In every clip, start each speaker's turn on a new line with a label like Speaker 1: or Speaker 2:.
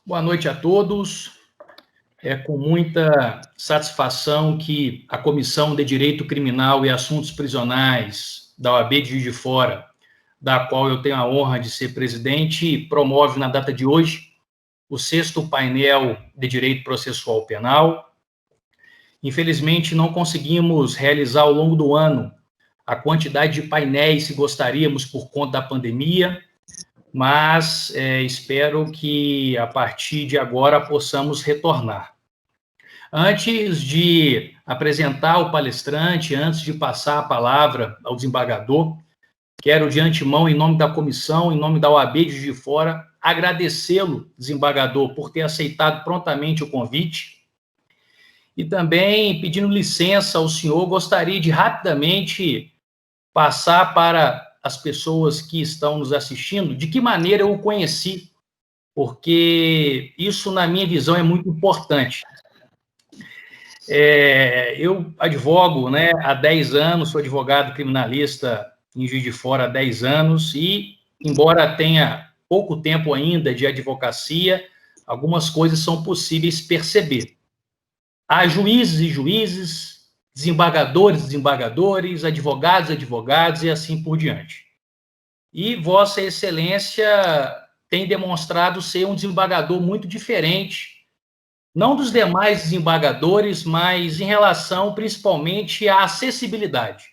Speaker 1: Boa noite a todos. É com muita satisfação que a Comissão de Direito Criminal e Assuntos Prisionais da OAB de Juiz de Fora, da qual eu tenho a honra de ser presidente, promove na data de hoje o 6º painel de Direito Processual Penal. Infelizmente, não conseguimos realizar ao longo do ano a quantidade de painéis que gostaríamos por conta da pandemia, mas espero que, a partir de agora, possamos retornar. Antes de apresentar o palestrante, antes de passar a palavra ao desembargador, quero, de antemão, em nome da comissão, em nome da OAB de Juiz de Fora, agradecê-lo, desembargador, por ter aceitado prontamente o convite. E também, pedindo licença ao senhor, gostaria de rapidamente passar para as pessoas que estão nos assistindo de que maneira eu o conheci, porque isso, na minha visão, é muito importante. Eu advogo, há 10 anos, sou advogado criminalista em Juiz de Fora há 10 anos e, embora tenha pouco tempo ainda de advocacia, algumas coisas são possíveis perceber. Há juízes e juízes, desembargadores e desembargadores, advogados e advogados e assim por diante. E Vossa Excelência tem demonstrado ser um desembargador muito diferente, não dos demais desembargadores, mas em relação principalmente à acessibilidade.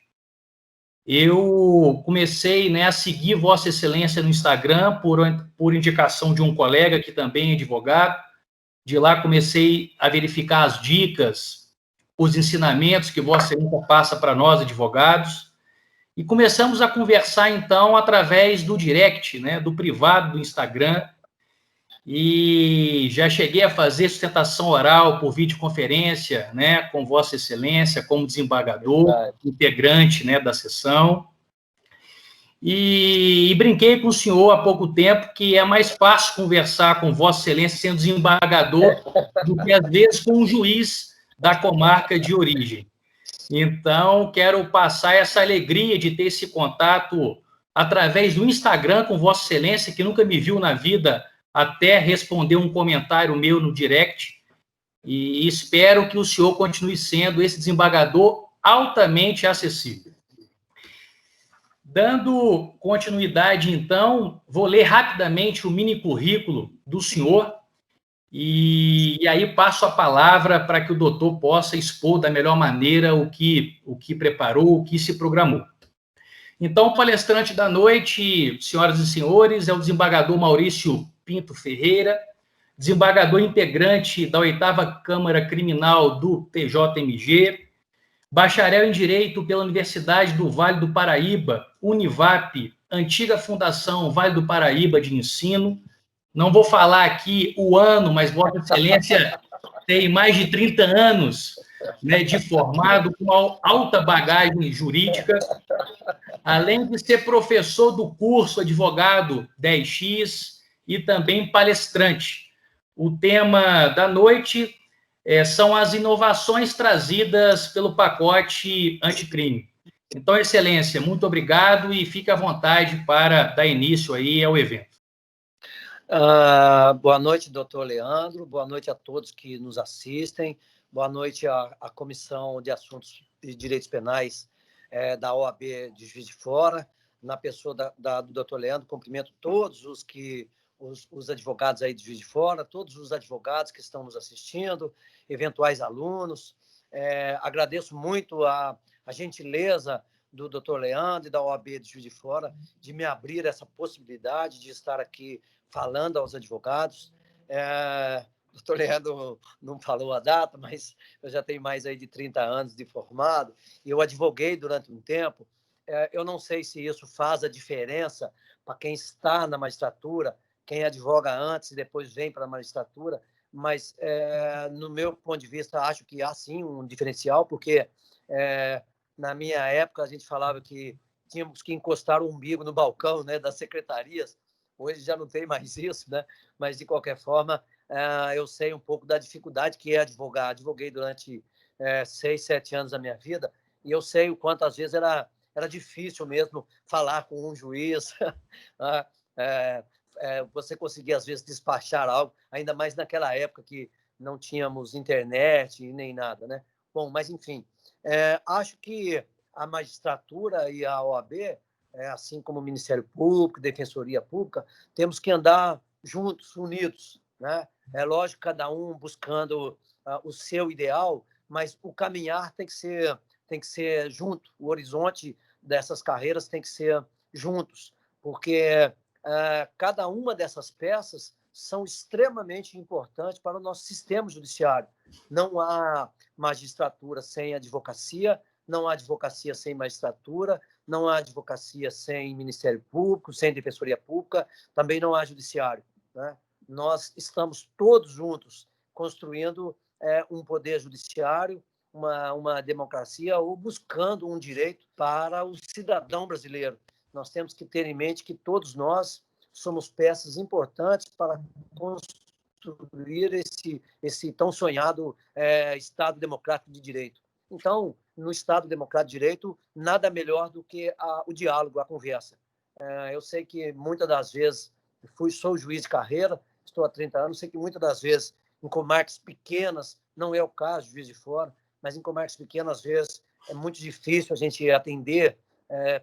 Speaker 1: Eu comecei a seguir Vossa Excelência no Instagram por indicação de um colega que também é advogado. De lá comecei a verificar as dicas, os ensinamentos que Vossa Excelência passa para nós, advogados, e começamos a conversar, então, através do direct, do privado do Instagram, e já cheguei a fazer sustentação oral por videoconferência, com Vossa Excelência, como desembargador, integrante, da sessão. E brinquei com o senhor há pouco tempo que é mais fácil conversar com Vossa Excelência sendo desembargador do que, às vezes, com um juiz da comarca de origem. Então, quero passar essa alegria de ter esse contato através do Instagram com Vossa Excelência, que nunca me viu na vida, até responder um comentário meu no direct, e espero que o senhor continue sendo esse desembargador altamente acessível. Dando continuidade, então, vou ler rapidamente o mini currículo do senhor, e aí passo a palavra para que o doutor possa expor da melhor maneira o que preparou, o que se programou. Então, o palestrante da noite, senhoras e senhores, é o desembargador Maurício Pinto Ferreira, desembargador integrante da 8ª Câmara Criminal do TJMG, bacharel em Direito pela Universidade do Vale do Paraíba, Univap, antiga Fundação Vale do Paraíba de Ensino. Não vou falar aqui o ano, mas Vossa Excelência tem mais de 30 anos de formado, com alta bagagem jurídica, além de ser professor do curso Advogado 10X e também palestrante. O tema da noite são as inovações trazidas pelo pacote anticrime. Então, Excelência, muito obrigado e fique à vontade para dar início aí ao evento.
Speaker 2: Boa noite, doutor Leandro. Boa noite a todos que nos assistem. Boa noite à Comissão de Assuntos e Direitos Penais da OAB de Juiz de Fora. Na pessoa do doutor Leandro, cumprimento todos os advogados aí de Juiz de Fora, todos os advogados que estão nos assistindo, eventuais alunos. Agradeço muito a gentileza do doutor Leandro e da OAB de Juiz de Fora de me abrir essa possibilidade de estar aqui falando aos advogados. O doutor Leandro não falou a data, mas eu já tenho mais aí de 30 anos de formado, e eu advoguei durante um tempo. Eu não sei se isso faz a diferença para quem está na magistratura, quem advoga antes e depois vem para a magistratura, mas, no meu ponto de vista, acho que há sim um diferencial, porque Na minha época, a gente falava que tínhamos que encostar o umbigo no balcão, né, das secretarias. Hoje já não tem mais isso, né? Mas, de qualquer forma, eu sei um pouco da dificuldade que é advogar. Advoguei durante 6, 7 anos da minha vida e eu sei o quanto, às vezes, era difícil mesmo falar com um juiz. Você conseguia, às vezes, despachar algo, ainda mais naquela época que não tínhamos internet e nem nada, né? Bom, mas, enfim, acho que a magistratura e a OAB, assim como o Ministério Público, Defensoria Pública, temos que andar juntos, unidos, né? É lógico, cada um buscando o seu ideal, mas o caminhar tem que ser junto, o horizonte dessas carreiras tem que ser juntos, porque cada uma dessas peças são extremamente importantes para o nosso sistema judiciário. Não há magistratura sem advocacia, não há advocacia sem magistratura, não há advocacia sem Ministério Público, sem Defensoria Pública, também não há judiciário, né? Nós estamos todos juntos construindo um poder judiciário, uma democracia, ou buscando um direito para o cidadão brasileiro. Nós temos que ter em mente que todos nós somos peças importantes para construir esse tão sonhado Estado democrático de direito. Então, no Estado democrático de direito, nada melhor do que o diálogo, a conversa. Eu sei que muitas das vezes sou juiz de carreira, estou há 30 anos, sei que muitas das vezes em comarcas pequenas, não é o caso de Juiz de Fora, mas em comarcas pequenas, às vezes, é muito difícil a gente atender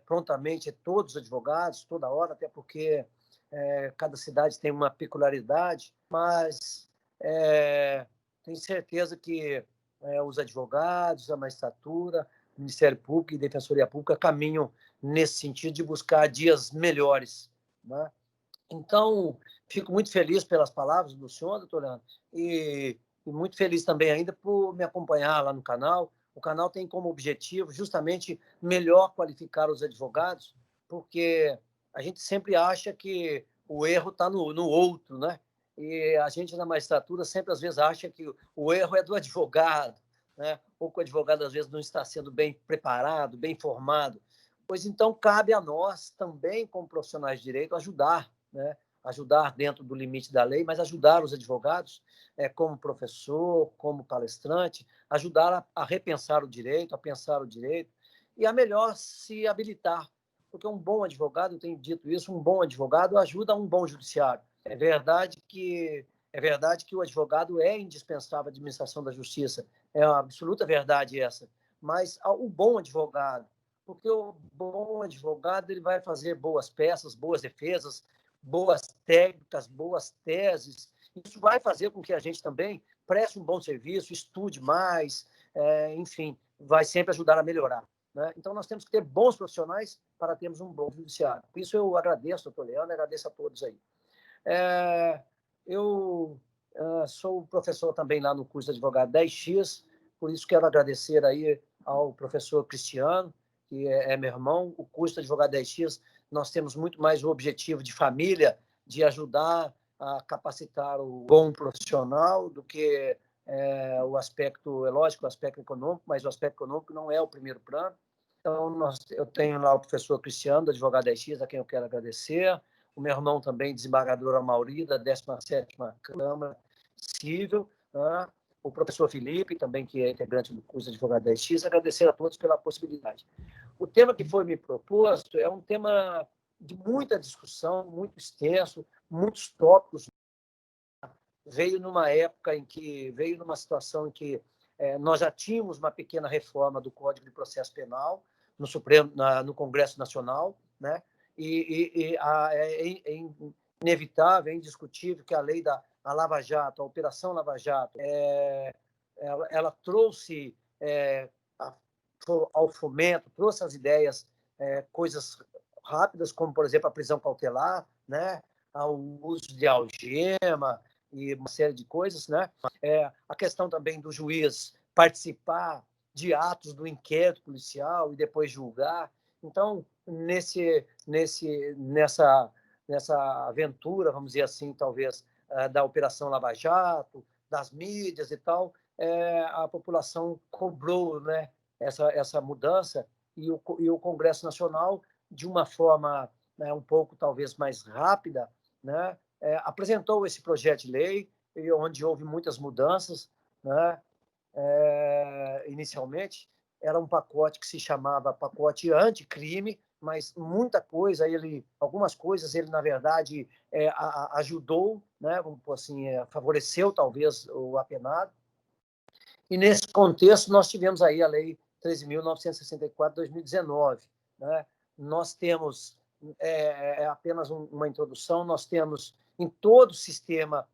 Speaker 2: prontamente todos os advogados, toda hora, até porque cada cidade tem uma peculiaridade, mas tenho certeza que os advogados, a magistratura, o Ministério Público e a Defensoria Pública caminham nesse sentido de buscar dias melhores, né? Então, fico muito feliz pelas palavras do senhor, doutor Leandro, e muito feliz também ainda por me acompanhar lá no canal. O canal tem como objetivo justamente melhor qualificar os advogados, porque a gente sempre acha que o erro está no outro, né? E a gente na magistratura sempre às vezes acha que o erro é do advogado, né? Ou que o advogado às vezes não está sendo bem preparado, bem formado. Pois então cabe a nós também, como profissionais de direito, ajudar, né? Ajudar dentro do limite da lei, mas ajudar os advogados, como professor, como palestrante, ajudar a repensar o direito, a pensar o direito e a melhor se habilitar. Porque um bom advogado, eu tenho dito isso, um bom advogado ajuda um bom judiciário. É verdade que o advogado é indispensável à administração da justiça, é uma absoluta verdade essa. Mas o bom advogado, porque o bom advogado ele vai fazer boas peças, boas defesas, boas técnicas, boas teses. Isso vai fazer com que a gente também preste um bom serviço, estude mais, enfim, vai sempre ajudar a melhorar, né? Então, nós temos que ter bons profissionais para termos um bom judiciário. Por isso, eu agradeço, doutor Leandro, agradeço a todos aí. Eu sou professor também lá no curso de advogado 10X, por isso quero agradecer aí ao professor Cristiano, que é meu irmão. O curso de advogado 10X, nós temos muito mais o objetivo de família, de ajudar a capacitar o bom profissional do que o aspecto, é lógico, o aspecto econômico, mas o aspecto econômico não é o primeiro plano. Então, eu tenho lá o professor Cristiano, do advogado 10X, a quem eu quero agradecer. O meu irmão também, desembargador Amauri, da 17ª Câmara Civil, né? O professor Felipe, também, que é integrante do curso de advogado 10X, agradecer a todos pela possibilidade. O tema que foi me proposto é um tema de muita discussão, muito extenso, muitos tópicos. Veio numa situação em que nós já tínhamos uma pequena reforma do Código de Processo Penal no Supremo, no Congresso Nacional, né? É inevitável, é indiscutível que a lei da Lava Jato, a Operação Lava Jato, ela trouxe ao fomento, trouxe as ideias, coisas rápidas, como, por exemplo, a prisão cautelar, né? O uso de algema e uma série de coisas, né? A questão também do juiz participar de atos do inquérito policial e depois julgar. Então, nessa aventura, vamos dizer assim, talvez, da Operação Lava Jato, das mídias e tal, a população cobrou, né, essa mudança, e o Congresso Nacional, de uma forma, né, um pouco talvez mais rápida, né, apresentou esse projeto de lei, onde houve muitas mudanças, né, inicialmente. Era um pacote que se chamava pacote anticrime, mas algumas coisas ele, na verdade, ajudou, né, vamos pôr assim, favoreceu talvez o apenado. E nesse contexto nós tivemos aí a Lei 13.964 de 2019, né? Nós temos, apenas uma introdução, nós temos em todo o sistema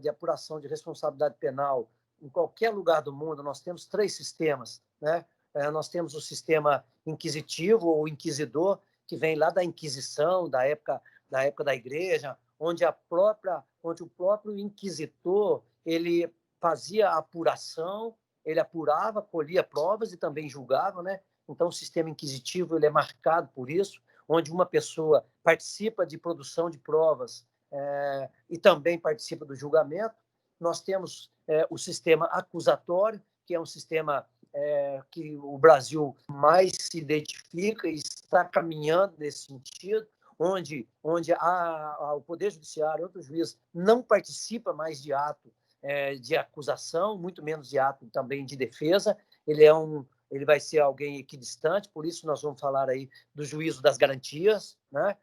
Speaker 2: de apuração de responsabilidade penal, em qualquer lugar do mundo, nós temos 3 sistemas, né? Nós temos o sistema inquisitivo ou inquisidor, que vem lá da Inquisição, da época da Igreja, onde o próprio inquisitor ele fazia a apuração, ele apurava, colhia provas e também julgava, né? Então, o sistema inquisitivo ele é marcado por isso, onde uma pessoa participa de produção de provas e também participa do julgamento. Nós temos o sistema acusatório, que é um sistema que o Brasil mais se identifica e está caminhando nesse sentido, onde o Poder Judiciário, outro juiz, não participa mais de ato de acusação, muito menos de ato também de defesa. Ele vai ser alguém equidistante, por isso nós vamos falar aí do juízo das garantias, né?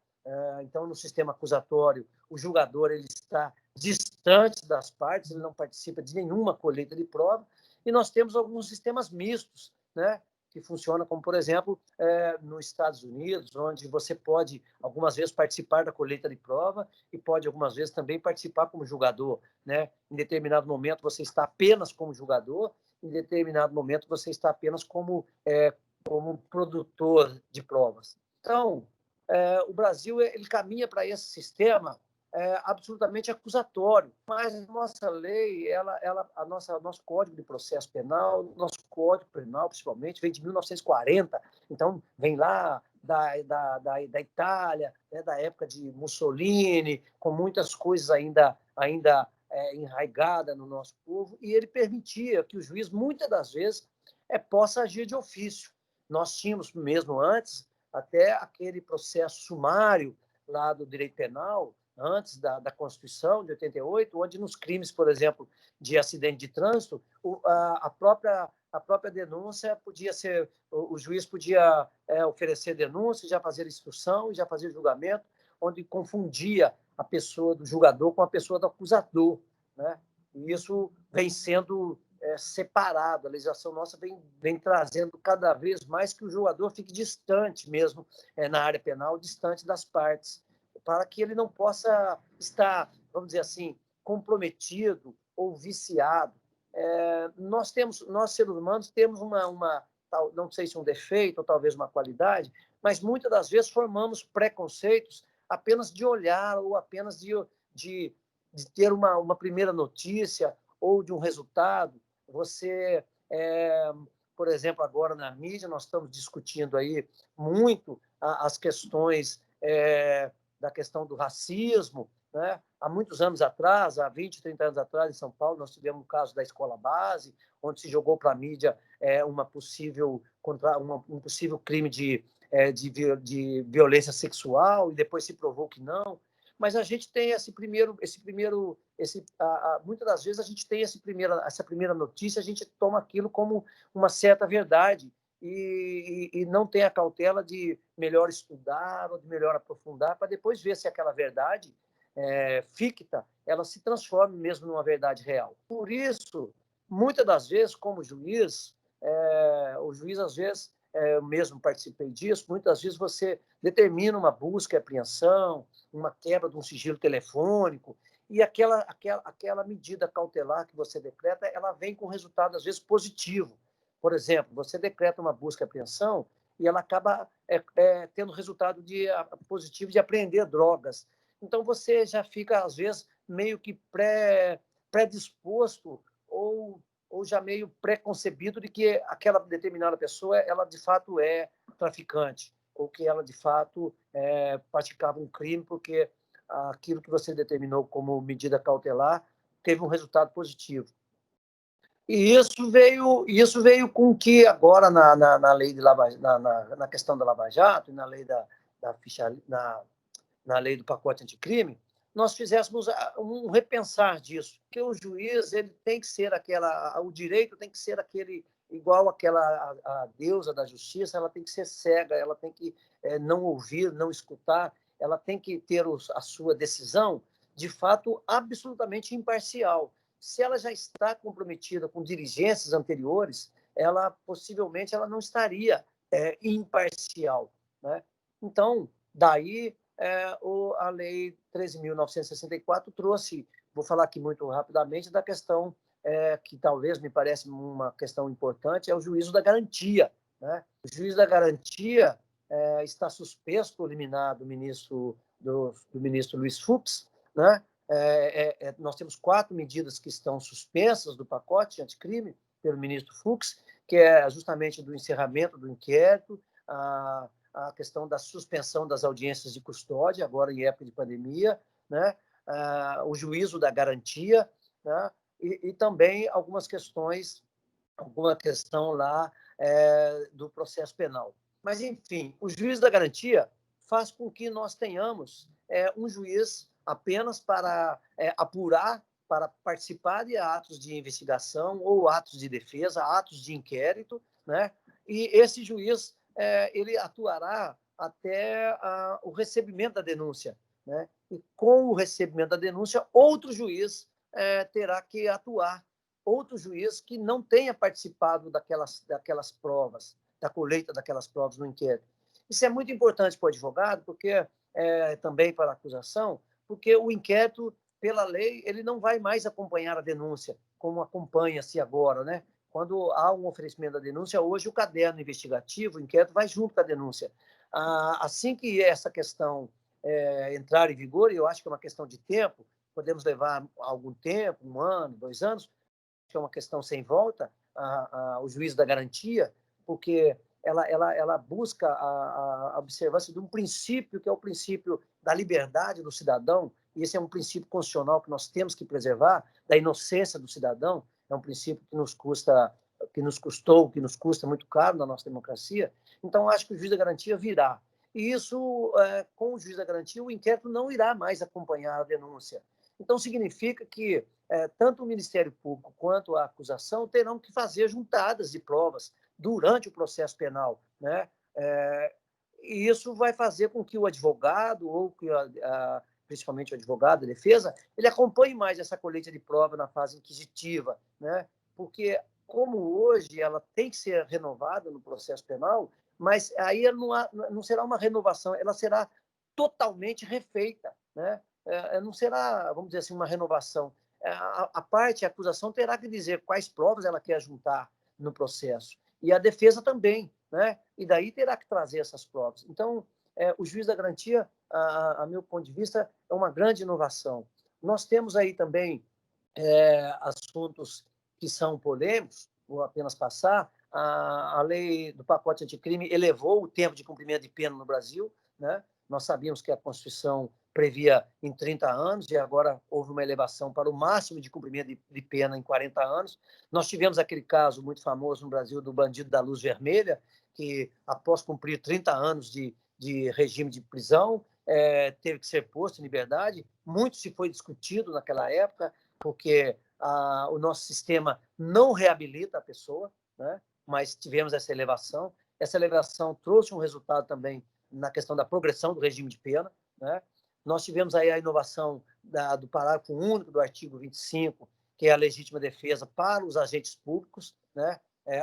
Speaker 2: Então, no sistema acusatório, o julgador ele está distante das partes, ele não participa de nenhuma colheita de prova, e nós temos alguns sistemas mistos, né? Que funciona como, por exemplo, nos Estados Unidos, onde você pode, algumas vezes, participar da colheita de prova e pode, algumas vezes, também participar como julgador, né? Em determinado momento, você está apenas como julgador, em determinado momento, você está apenas como produtor de provas. Então, o Brasil ele caminha para esse sistema absolutamente acusatório, mas a nossa lei, nosso Código de Processo Penal, nosso Código Penal, principalmente, vem de 1940, então vem lá da Itália, né, da época de Mussolini, com muitas coisas ainda enraigada no nosso povo, e ele permitia que o juiz, muitas das vezes, possa agir de ofício. Nós tínhamos, mesmo antes, até aquele processo sumário lá do direito penal, antes da Constituição de 88, onde nos crimes, por exemplo, de acidente de trânsito, a própria denúncia podia ser, o juiz podia oferecer denúncia, já fazer instrução, já fazer julgamento, onde confundia a pessoa do julgador com a pessoa do acusador, né? E isso vem sendo separado, a legislação nossa vem trazendo cada vez mais que o julgador fique distante mesmo na área penal, distante das partes, para que ele não possa estar, vamos dizer assim, comprometido ou viciado. Nós, seres humanos, temos não sei se um defeito ou talvez uma qualidade, mas muitas das vezes formamos preconceitos apenas de olhar ou apenas de ter uma primeira notícia ou de um resultado. Você, por exemplo, agora na mídia, nós estamos discutindo aí muito as questões da questão do racismo, né? Há muitos anos atrás, há 20, 30 anos atrás, em São Paulo, nós tivemos um caso da escola base, onde se jogou para a mídia um possível crime de violência sexual, e depois se provou que não. Mas a gente tem muitas das vezes a gente tem essa primeira notícia, a gente toma aquilo como uma certa verdade e não tem a cautela de melhor estudar ou de melhor aprofundar para depois ver se aquela verdade ficta, ela se transforma mesmo numa verdade real. Por isso, muitas das vezes, como juiz, o juiz, às vezes, eu mesmo participei disso, muitas vezes você determina uma busca e apreensão, uma quebra de um sigilo telefônico, e aquela medida cautelar que você decreta, ela vem com resultado, às vezes, positivo. Por exemplo, você decreta uma busca e apreensão e ela acaba tendo resultado positivo de apreender drogas. Então, você já fica, às vezes, meio que predisposto ou já meio preconcebido de que aquela determinada pessoa, ela de fato é traficante, ou que ela de fato praticava um crime, porque aquilo que você determinou como medida cautelar teve um resultado positivo. E isso veio com que agora na lei de na questão da Lava Jato e na lei da ficha, na lei do pacote anticrime, nós fizéssemos um repensar disso, porque o juiz ele tem que ser o direito tem que ser aquele igual aquela a deusa da justiça, ela tem que ser cega, ela tem que não ouvir, não escutar, ela tem que ter a sua decisão de fato absolutamente imparcial. Se ela já está comprometida com diligências anteriores, ela possivelmente ela não estaria imparcial, né? Então, daí a Lei 13.964 trouxe, vou falar aqui muito rapidamente, da questão que talvez me parece uma questão importante, é o juízo da garantia, né? O juízo da garantia está suspenso por liminar do ministro Luiz Fux, né? Nós temos 4 medidas que estão suspensas do pacote anticrime pelo ministro Fux, que é justamente do encerramento do inquérito, a questão da suspensão das audiências de custódia, agora em época de pandemia, né? O juízo da garantia, né? E também alguma questão lá do processo penal. Mas, enfim, o juízo da garantia faz com que nós tenhamos um juiz apenas para apurar, para participar de atos de investigação ou atos de defesa, atos de inquérito, né? E esse juiz ele atuará até o recebimento da denúncia, né? E com o recebimento da denúncia, outro juiz terá que atuar, outro juiz que não tenha participado daquelas provas, da colheita daquelas provas no inquérito. Isso é muito importante para o advogado, porque também para a acusação, porque o inquérito, pela lei, ele não vai mais acompanhar a denúncia, como acompanha-se agora, né? Quando há um oferecimento da denúncia, hoje o caderno investigativo, o inquérito, vai junto com a denúncia. Assim que essa questão entrar em vigor, e eu acho que é uma questão de tempo, podemos levar algum tempo, 1 ano, 2 anos, que é uma questão sem volta, o juízo da garantia, porque ela busca a observância de um princípio, que é o princípio da liberdade do cidadão, e esse é um princípio constitucional que nós temos que preservar, da inocência do cidadão, é um princípio que nos custa muito caro na nossa democracia. Então, acho que o juiz da garantia virá. E isso, com o juiz da garantia, o inquérito não irá mais acompanhar a denúncia. Então, significa que tanto o Ministério Público quanto a acusação terão que fazer juntadas de provas durante o processo penal, né? E isso vai fazer com que o advogado, ou que principalmente o advogado da defesa, ele acompanhe mais essa colheita de prova na fase inquisitiva, né? Porque, como hoje ela tem que ser renovada no processo penal, mas aí não será uma renovação, ela será totalmente refeita, né? Não será, vamos dizer assim, uma renovação. A acusação terá que dizer quais provas ela quer juntar no processo. E a defesa também, né? E daí terá que trazer essas provas. Então, o juiz da garantia, a meu ponto de vista, é uma grande inovação. Nós temos aí também assuntos que são polêmicos, vou apenas passar. A lei do pacote anticrime elevou o tempo de cumprimento de pena no Brasil, né? Nós sabíamos que a Constituição previa em 30 anos e agora houve uma elevação para o máximo de cumprimento de pena em 40 anos. Nós tivemos aquele caso muito famoso no Brasil do bandido da luz vermelha, que após cumprir 30 anos de regime de prisão, teve que ser posto em liberdade. Muito se foi discutido naquela época, porque o nosso sistema não reabilita a pessoa, né? Mas tivemos essa elevação. Essa elevação trouxe um resultado também na questão da progressão do regime de pena, né? Nós tivemos aí a inovação do parágrafo único do artigo 25, que é a legítima defesa para os agentes públicos, né?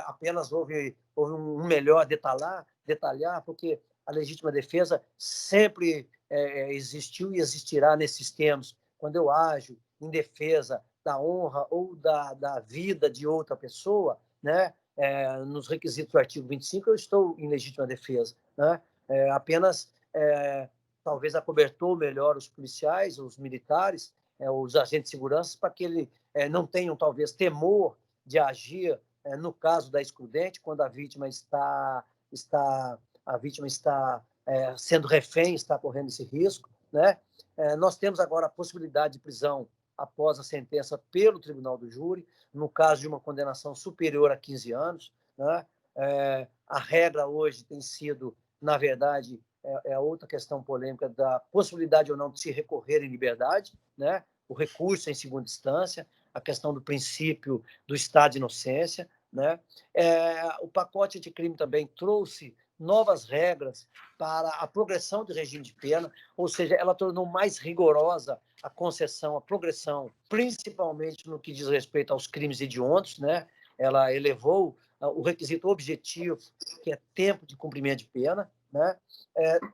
Speaker 2: Apenas houve um melhor detalhar, porque a legítima defesa sempre existiu e existirá nesses termos. Quando eu ajo em defesa da honra ou da vida de outra pessoa, né? Nos requisitos do artigo 25, eu estou em legítima defesa, né? Apenas talvez acobertou melhor os policiais, os militares, os agentes de segurança, para que eles não tenham, talvez, temor de agir no caso da excludente, quando a vítima está sendo refém, está correndo esse risco, né? Nós temos agora a possibilidade de prisão após a sentença pelo tribunal do júri, no caso de uma condenação superior a 15 anos. Né? A regra hoje tem sido, na verdade, é outra questão polêmica da possibilidade ou não de se recorrer em liberdade, né? O recurso em segunda instância, a questão do princípio do estado de inocência. Né? O pacote anticrime também trouxe novas regras para a progressão do regime de pena, ou seja, ela tornou mais rigorosa a concessão, a progressão, principalmente no que diz respeito aos crimes hediondos. Né? Ela elevou o requisito objetivo, que é tempo de cumprimento de pena. Né?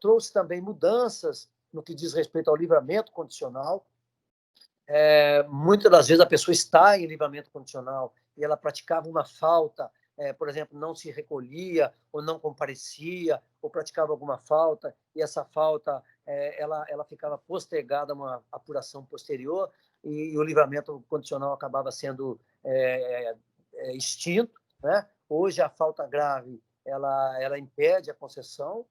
Speaker 2: Trouxe também mudanças no que diz respeito ao livramento condicional. Muitas das vezes a pessoa está em livramento condicional e ela praticava uma falta, por exemplo, não se recolhia ou não comparecia, ou praticava alguma falta, e essa falta ela ficava postergada a uma apuração posterior, e o livramento condicional acabava sendo extinto. Né? Hoje, a falta grave ela impede a concessão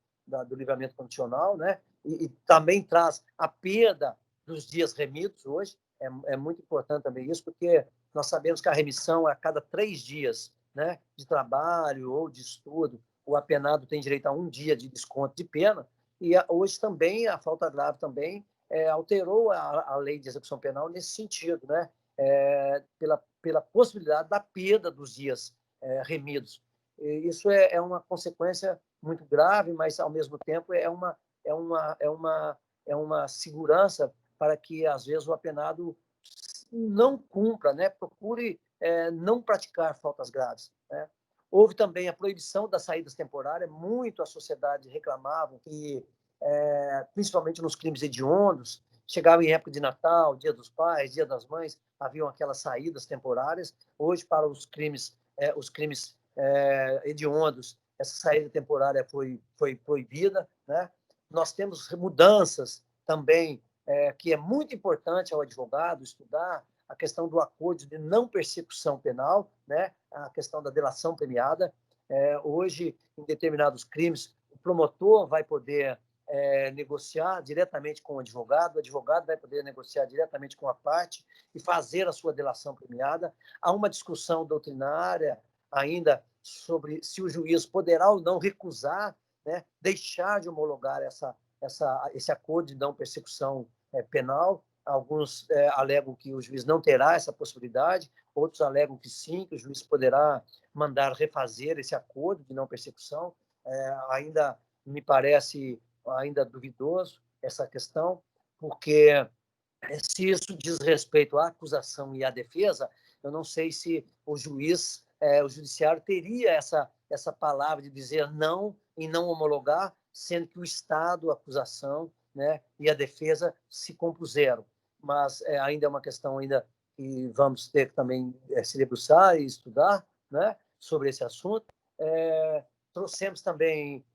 Speaker 2: do livramento condicional, né? E também traz a perda dos dias remidos hoje. É muito importante também isso, porque nós sabemos que a remissão é a cada 3 dias, né, de trabalho ou de estudo. O apenado tem direito a 1 dia de desconto de pena, e hoje também a falta grave também alterou a lei de execução penal nesse sentido, né, pela possibilidade da perda dos dias remidos. E isso é uma consequência muito grave, mas, ao mesmo tempo, é uma segurança para que, às vezes, o apenado não cumpra, né? Procure não praticar faltas graves. Né? Houve também a proibição das saídas temporárias. Muito a sociedade reclamava que, principalmente nos crimes hediondos, chegava em época de Natal, Dia dos Pais, Dia das Mães, haviam aquelas saídas temporárias. Hoje, para os crimes hediondos, essa saída temporária foi proibida. Né? Nós temos mudanças também, que é muito importante ao advogado estudar, a questão do acordo de não persecução penal, né? A questão da delação premiada. Hoje, em determinados crimes, o promotor vai poder negociar diretamente com o advogado vai poder negociar diretamente com a parte e fazer a sua delação premiada. Há uma discussão doutrinária ainda sobre se o juiz poderá ou não recusar, né, deixar de homologar esse acordo de não persecução penal. Alguns alegam que o juiz não terá essa possibilidade, outros alegam que sim, que o juiz poderá mandar refazer esse acordo de não persecução. Ainda me parece ainda duvidoso essa questão, porque se isso diz respeito à acusação e à defesa, eu não sei se o juiz, o judiciário teria essa palavra de dizer não e não homologar, sendo que o Estado, a acusação, né, e a defesa se compuseram. Mas ainda é uma questão ainda que vamos ter que também se debruçar e estudar, né, sobre esse assunto. Trouxemos também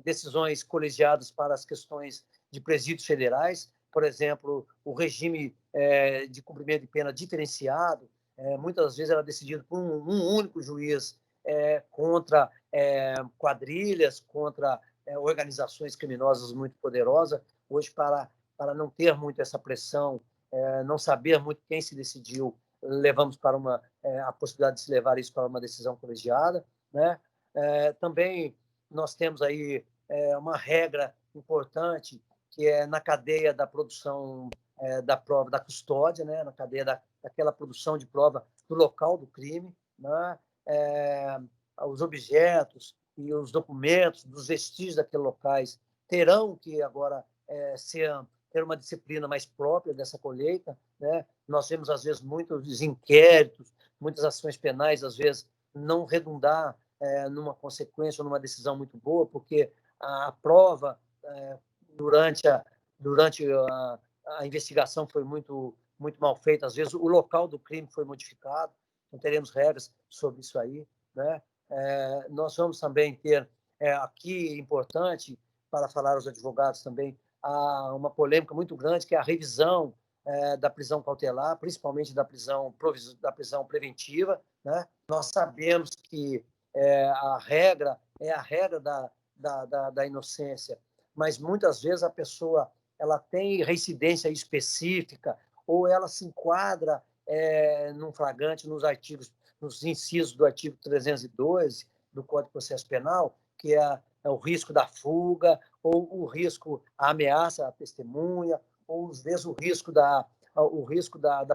Speaker 2: decisões colegiadas para as questões de presídios federais, por exemplo, o regime de cumprimento de pena diferenciado. Muitas vezes era decidido por um único juiz contra quadrilhas, contra organizações criminosas muito poderosas. Hoje, para não ter muito essa pressão, não saber muito quem se decidiu, levamos para a possibilidade de se levar isso para uma decisão colegiada. Né? Também nós temos aí uma regra importante, que é na cadeia da produção da prova, da custódia, né? Na cadeia daquela produção de prova do local do crime. Né? Os objetos e os documentos dos vestígios daqueles locais terão que agora ter uma disciplina mais própria dessa colheita. Né? Nós vemos, às vezes, muitos inquéritos, muitas ações penais, às vezes, não redundar numa consequência ou numa decisão muito boa, porque a prova, durante a investigação, foi muito mal feita. Às vezes, o local do crime foi modificado. Não teremos regras sobre isso aí. Né? Nós vamos também ter aqui, importante, para falar aos advogados também, há uma polêmica muito grande, que é a revisão da prisão cautelar, principalmente da prisão preventiva. Né? Nós sabemos que a regra é a regra da inocência, mas muitas vezes a pessoa ela tem reincidência específica ou ela se enquadra num flagrante nos incisos do artigo 312 do Código de Processo Penal, que é o risco da fuga, ou o risco, a ameaça à testemunha, ou às vezes o risco da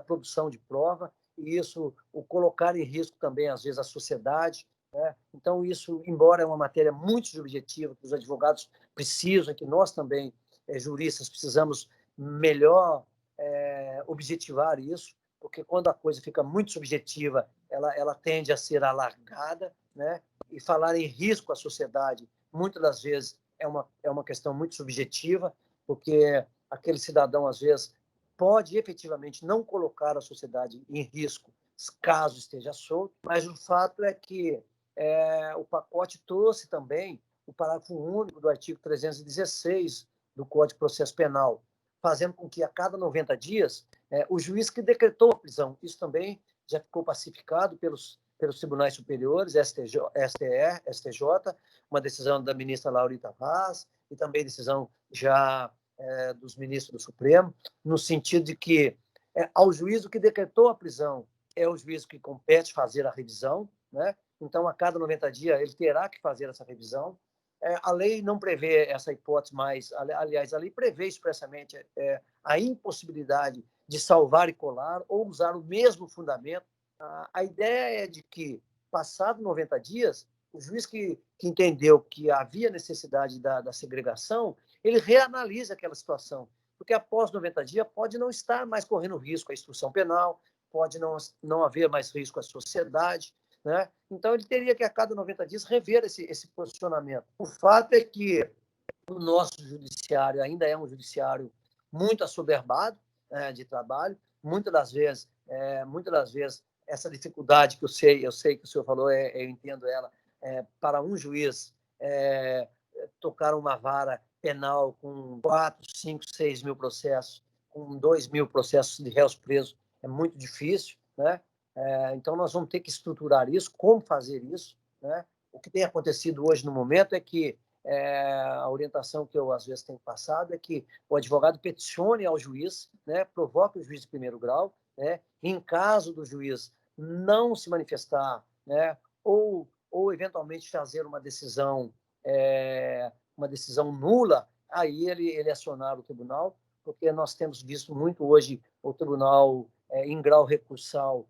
Speaker 2: produção de prova, e isso o colocar em risco também, às vezes, a sociedade. Né? Então, isso, embora é uma matéria muito subjetiva, que os advogados precisam, que nós também, juristas, precisamos melhor objetivar isso, porque quando a coisa fica muito subjetiva, ela tende a ser alargada, né? E falar em risco à sociedade, muitas das vezes, é uma questão muito subjetiva, porque aquele cidadão, às vezes, pode efetivamente não colocar a sociedade em risco caso esteja solto, mas o fato é que o pacote trouxe também o parágrafo único do artigo 316 do Código de Processo Penal, fazendo com que a cada 90 dias o juiz que decretou a prisão, isso também já ficou pacificado pelos tribunais superiores, STJ, uma decisão da ministra Laurita Vaz e também decisão já dos ministros do Supremo, no sentido de que ao juiz que decretou a prisão é o juiz que compete fazer a revisão, né? Então, a cada 90 dias, ele terá que fazer essa revisão. A lei não prevê essa hipótese mais, aliás, a lei prevê expressamente a impossibilidade de salvar e colar ou usar o mesmo fundamento. A ideia é de que, passado 90 dias, o juiz que entendeu que havia necessidade da segregação, ele reanalisa aquela situação, porque após 90 dias pode não estar mais correndo risco à instrução penal, pode não haver mais risco à sociedade, né? Então, ele teria que, a cada 90 dias, rever esse posicionamento. O fato é que o nosso judiciário ainda é um judiciário muito assoberbado de trabalho. Muitas das vezes, essa dificuldade que eu sei que o senhor falou, eu entendo ela, para um juiz tocar uma vara penal com 4, 5, 6 mil processos, com 2 mil processos de réus presos, é muito difícil, né? Então, nós vamos ter que estruturar isso, como fazer isso, né? O que tem acontecido hoje no momento é que a orientação que eu, às vezes, tenho passado é que o advogado peticione ao juiz, né? Provoque o juiz de primeiro grau, né? Em caso do juiz não se manifestar, né? ou eventualmente fazer uma decisão nula, aí ele acionar o tribunal, porque nós temos visto muito hoje o tribunal em grau recursal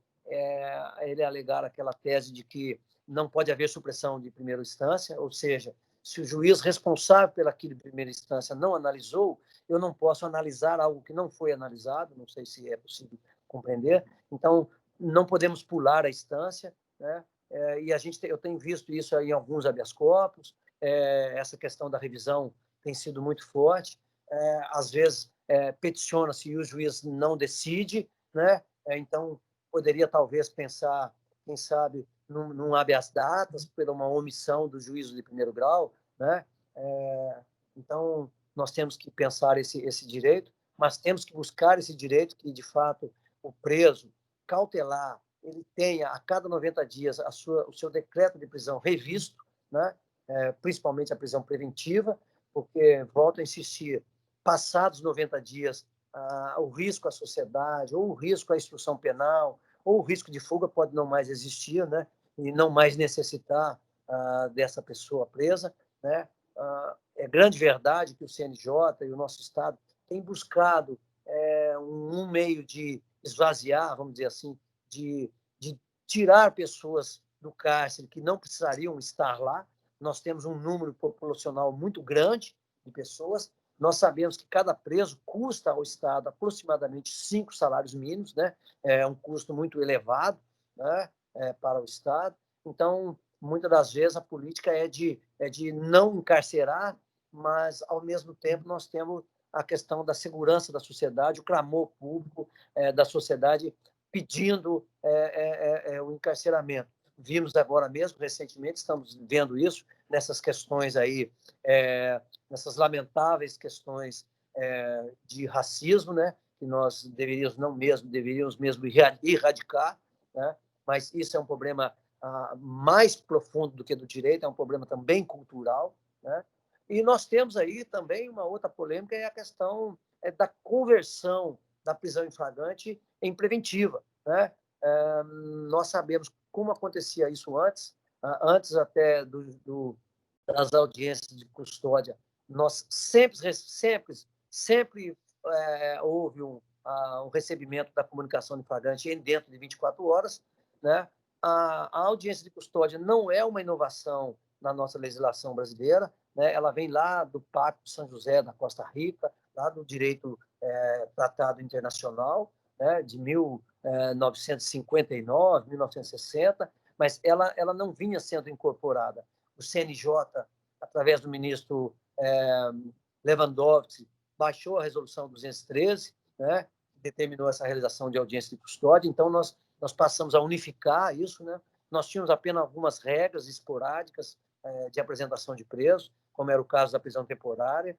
Speaker 2: ele alegar aquela tese de que não pode haver supressão de primeira instância, ou seja, se o juiz responsável pelaquilo de primeira instância não analisou, eu não posso analisar algo que não foi analisado, não sei se é possível compreender. Então, não podemos pular a instância, né? E eu tenho visto isso aí em alguns habeas corpus, essa questão da revisão tem sido muito forte. Às vezes, peticiona-se e o juiz não decide, né? Então, poderia talvez pensar, quem sabe, num habeas datas, por uma omissão do juízo de primeiro grau, né? Então, nós temos que pensar esse direito, mas temos que buscar esse direito que, de fato, o preso cautelar, ele tenha, a cada 90 dias, o seu decreto de prisão revisto, né? Principalmente a prisão preventiva, porque, volto a insistir, passados 90 dias, o risco à sociedade, ou o risco à instrução penal, ou o risco de fuga pode não mais existir, né? E não mais necessitar dessa pessoa presa, né? É grande verdade que o CNJ e o nosso Estado têm buscado um meio de esvaziar, vamos dizer assim, de tirar pessoas do cárcere que não precisariam estar lá. Nós temos um número populacional muito grande de pessoas. Nós sabemos que cada preso custa ao Estado aproximadamente 5 salários mínimos, né? É um custo muito elevado, né? Para o Estado. Então, muitas das vezes, a política é de não encarcerar, mas, ao mesmo tempo, nós temos a questão da segurança da sociedade, o clamor público da sociedade pedindo o encarceramento. Vimos agora mesmo, recentemente, estamos vendo isso, nessas questões aí, nessas lamentáveis questões de racismo, né? Que nós deveríamos mesmo erradicar, né? Mas isso é um problema mais profundo do que do direito, é um problema também cultural, né? E nós temos aí também uma outra polêmica, é a questão da conversão da prisão em flagrante em preventiva, né? Nós sabemos como acontecia isso antes até das audiências de custódia. Nós sempre houve um recebimento da comunicação de flagrante dentro de 24 horas, né? A audiência de custódia não é uma inovação na nossa legislação brasileira, né? Ela vem lá do Pacto de São José da Costa Rica, lá do direito tratado internacional, né? De 1959, 1960, mas ela não vinha sendo incorporada. O CNJ, através do ministro Lewandowski, baixou a resolução 213, né? Determinou essa realização de audiência de custódia. Então, nós passamos a unificar isso, né? Nós tínhamos apenas algumas regras esporádicas de apresentação de preso, como era o caso da prisão temporária.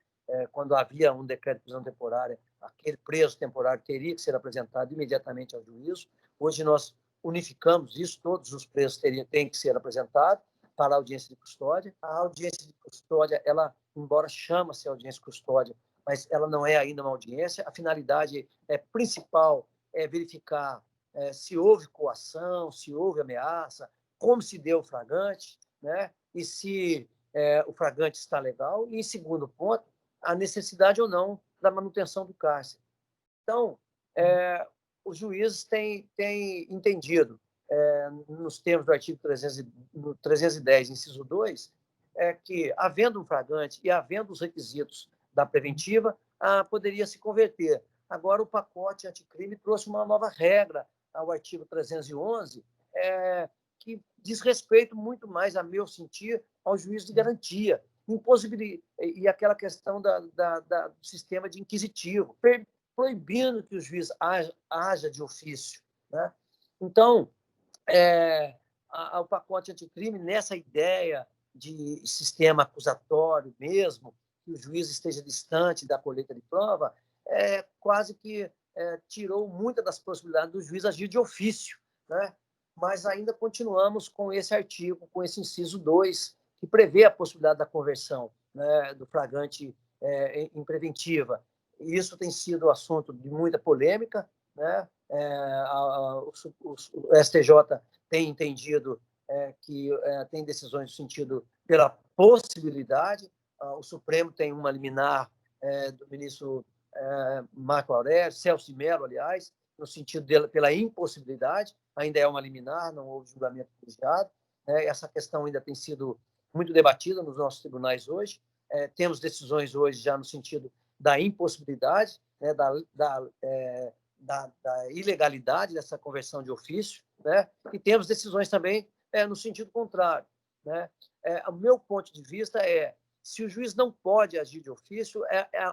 Speaker 2: Quando havia um decreto de prisão temporária, aquele preso temporário teria que ser apresentado imediatamente ao juízo. Hoje nós unificamos isso, todos os presos têm que ser apresentados para a audiência de custódia. A audiência de custódia, ela, embora chama-se audiência de custódia, mas ela não é ainda uma audiência. A finalidade principal é verificar se houve coação, se houve ameaça, como se deu o flagrante, né? E se o flagrante está legal. E, em segundo ponto, a necessidade ou não da manutenção do cárcere. Então, os juízes têm entendido, nos termos do artigo 310, inciso 2, que, havendo um flagrante e havendo os requisitos da preventiva, poderia se converter. Agora, o pacote anticrime trouxe uma nova regra ao artigo 311, que diz respeito muito mais, a meu sentir, ao juízo de garantia, e aquela questão do sistema de inquisitivo, proibindo que o juiz haja de ofício, né? Então, o pacote anticrime, nessa ideia de sistema acusatório mesmo, que o juiz esteja distante da colheita de prova, quase que tirou muitas das possibilidades do juiz agir de ofício, né? Mas ainda continuamos com esse artigo, com esse inciso 2, que prevê a possibilidade da conversão, né, do flagrante em preventiva. E isso tem sido assunto de muita polêmica, né? O STJ tem entendido que tem decisões no sentido pela possibilidade. O Supremo tem uma liminar do ministro Marco Aurélio, Celso de Mello, aliás, no sentido pela impossibilidade. Ainda é uma liminar, não houve julgamento colegiado. Essa questão ainda tem sido muito debatida nos nossos tribunais hoje. Temos decisões hoje já no sentido da impossibilidade, né, da ilegalidade dessa conversão de ofício, né? E temos decisões também no sentido contrário, né? O meu ponto de vista se o juiz não pode agir de ofício,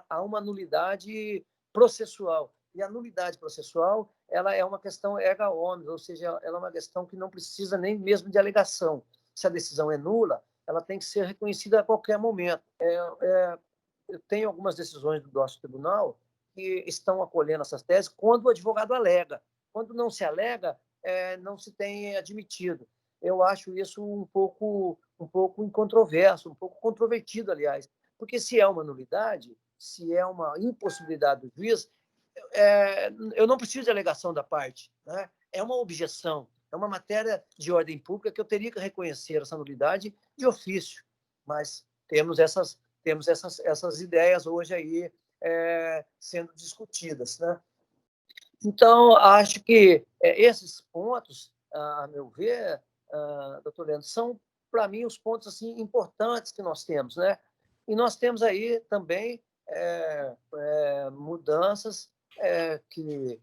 Speaker 2: há uma nulidade processual. E a nulidade processual, ela é uma questão erga omnes, ou seja, ela é uma questão que não precisa nem mesmo de alegação. Se a decisão é nula, ela tem que ser reconhecida a qualquer momento. Eu tenho algumas decisões do nosso tribunal que estão acolhendo essas teses quando o advogado alega. Quando não se alega, não se tem admitido. Eu acho isso um pouco incontroverso, um pouco controvertido, aliás, porque se é uma nulidade, se é uma impossibilidade do juiz, eu não preciso de alegação da parte, né? É uma objeção, é uma matéria de ordem pública que eu teria que reconhecer essa nulidade de ofício, mas temos essas ideias hoje aí sendo discutidas, né? Então, acho que esses pontos, a meu ver, doutor Leandro, são, para mim, os pontos assim, importantes que nós temos, né? E nós temos aí também mudanças que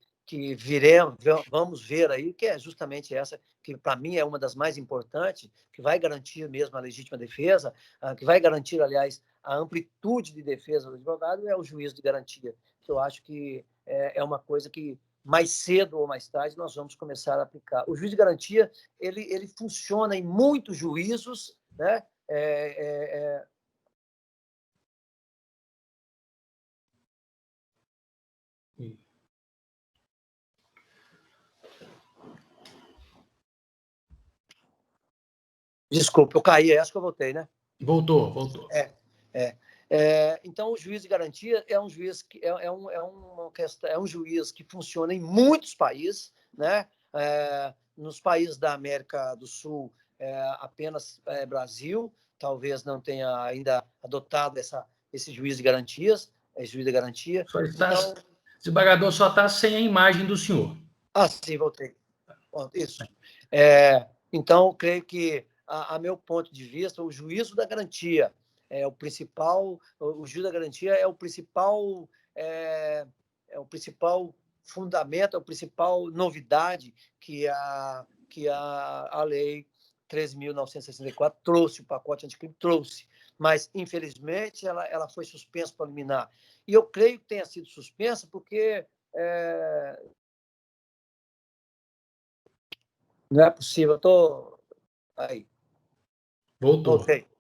Speaker 2: vamos ver aí, que é justamente essa, que para mim é uma das mais importantes, que vai garantir mesmo a legítima defesa, que vai garantir, aliás, a amplitude de defesa do advogado, é o juízo de garantia, que eu acho que é uma coisa que mais cedo ou mais tarde nós vamos começar a aplicar. O juiz de garantia, ele funciona em muitos juízos, né? Desculpa, eu caí, acho que eu voltei, né?
Speaker 1: Voltou.
Speaker 2: Então, o juiz de garantia é um juiz que é um juiz que funciona em muitos países, né? Nos países da América do Sul, apenas Brasil, talvez não tenha ainda adotado esse juiz de garantias, juiz de garantia.
Speaker 1: Então, desembargador, só está sem a imagem do senhor.
Speaker 2: Sim, voltei. Isso. Então, creio que, a meu ponto de vista, o juízo da garantia é o principal, o juízo da garantia é o principal fundamento, é a principal novidade que a lei 13.964 trouxe, o pacote anticrime trouxe. Mas, infelizmente, ela foi suspensa para liminar. E eu creio que tenha sido suspensa porque não é possível, eu estou aí.
Speaker 1: Voltou.
Speaker 2: Voltei.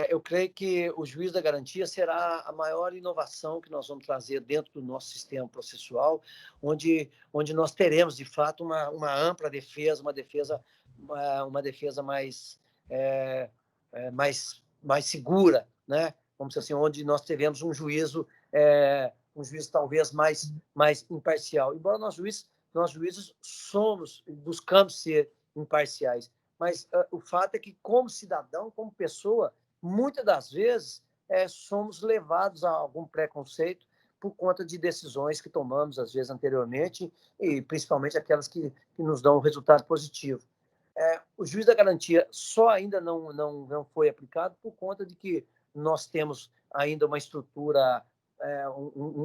Speaker 2: Eu creio que o juiz da garantia será a maior inovação que nós vamos trazer dentro do nosso sistema processual, onde nós teremos, de fato, uma ampla defesa, uma defesa mais segura, né? Vamos dizer assim, onde nós teremos um juízo talvez mais imparcial. Embora nós juízes buscamos ser imparciais, mas o fato é que, como cidadão, como pessoa, muitas das vezes somos levados a algum preconceito por conta de decisões que tomamos, às vezes, anteriormente, e principalmente aquelas que nos dão um resultado positivo. O juiz da garantia só ainda não foi aplicado por conta de que nós temos ainda uma estrutura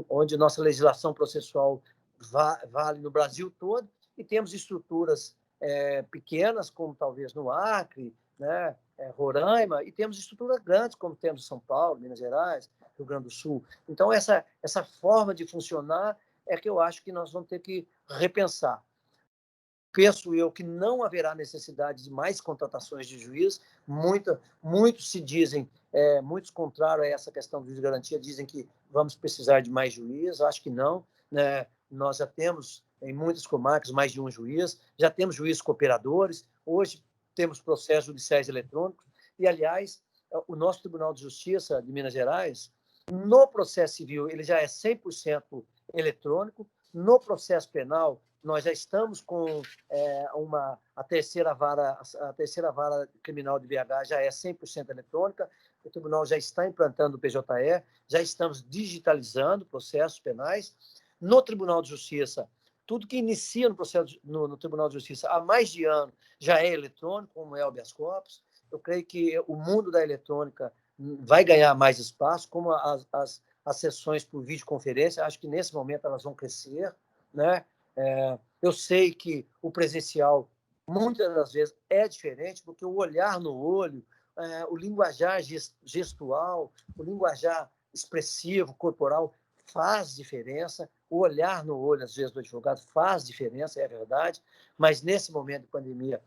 Speaker 2: onde nossa legislação processual vale no Brasil todo, e temos estruturas pequenas, como talvez no Acre, né, Roraima, e temos estruturas grandes, como temos em São Paulo, Minas Gerais, Rio Grande do Sul. Então, essa forma de funcionar é que eu acho que nós vamos ter que repensar. Penso eu que não haverá necessidade de mais contratações de juiz. Muitos se dizem, muitos contrários a essa questão de garantia, dizem que vamos precisar de mais juiz. Acho que não, né? Nós já temos, em muitas comarcas, mais de um juiz, já temos juízes cooperadores, hoje temos processos judiciais eletrônicos, e, aliás, o nosso Tribunal de Justiça de Minas Gerais, no processo civil, ele já é 100% eletrônico, no processo penal, nós já estamos com a terceira vara criminal de BH já é 100% eletrônica, o tribunal já está implantando o PJE, já estamos digitalizando processos penais. No Tribunal de Justiça, tudo que inicia no Tribunal de Justiça há mais de ano já é eletrônico, como é o habeas corpus. Eu creio que o mundo da eletrônica vai ganhar mais espaço, como as sessões por videoconferência, acho que nesse momento elas vão crescer, né? Eu sei que o presencial, muitas das vezes, é diferente, porque o olhar no olho, o linguajar gestual, o linguajar expressivo, corporal, faz diferença. O olhar no olho, às vezes, do advogado faz diferença, é verdade, mas nesse momento de pandemia,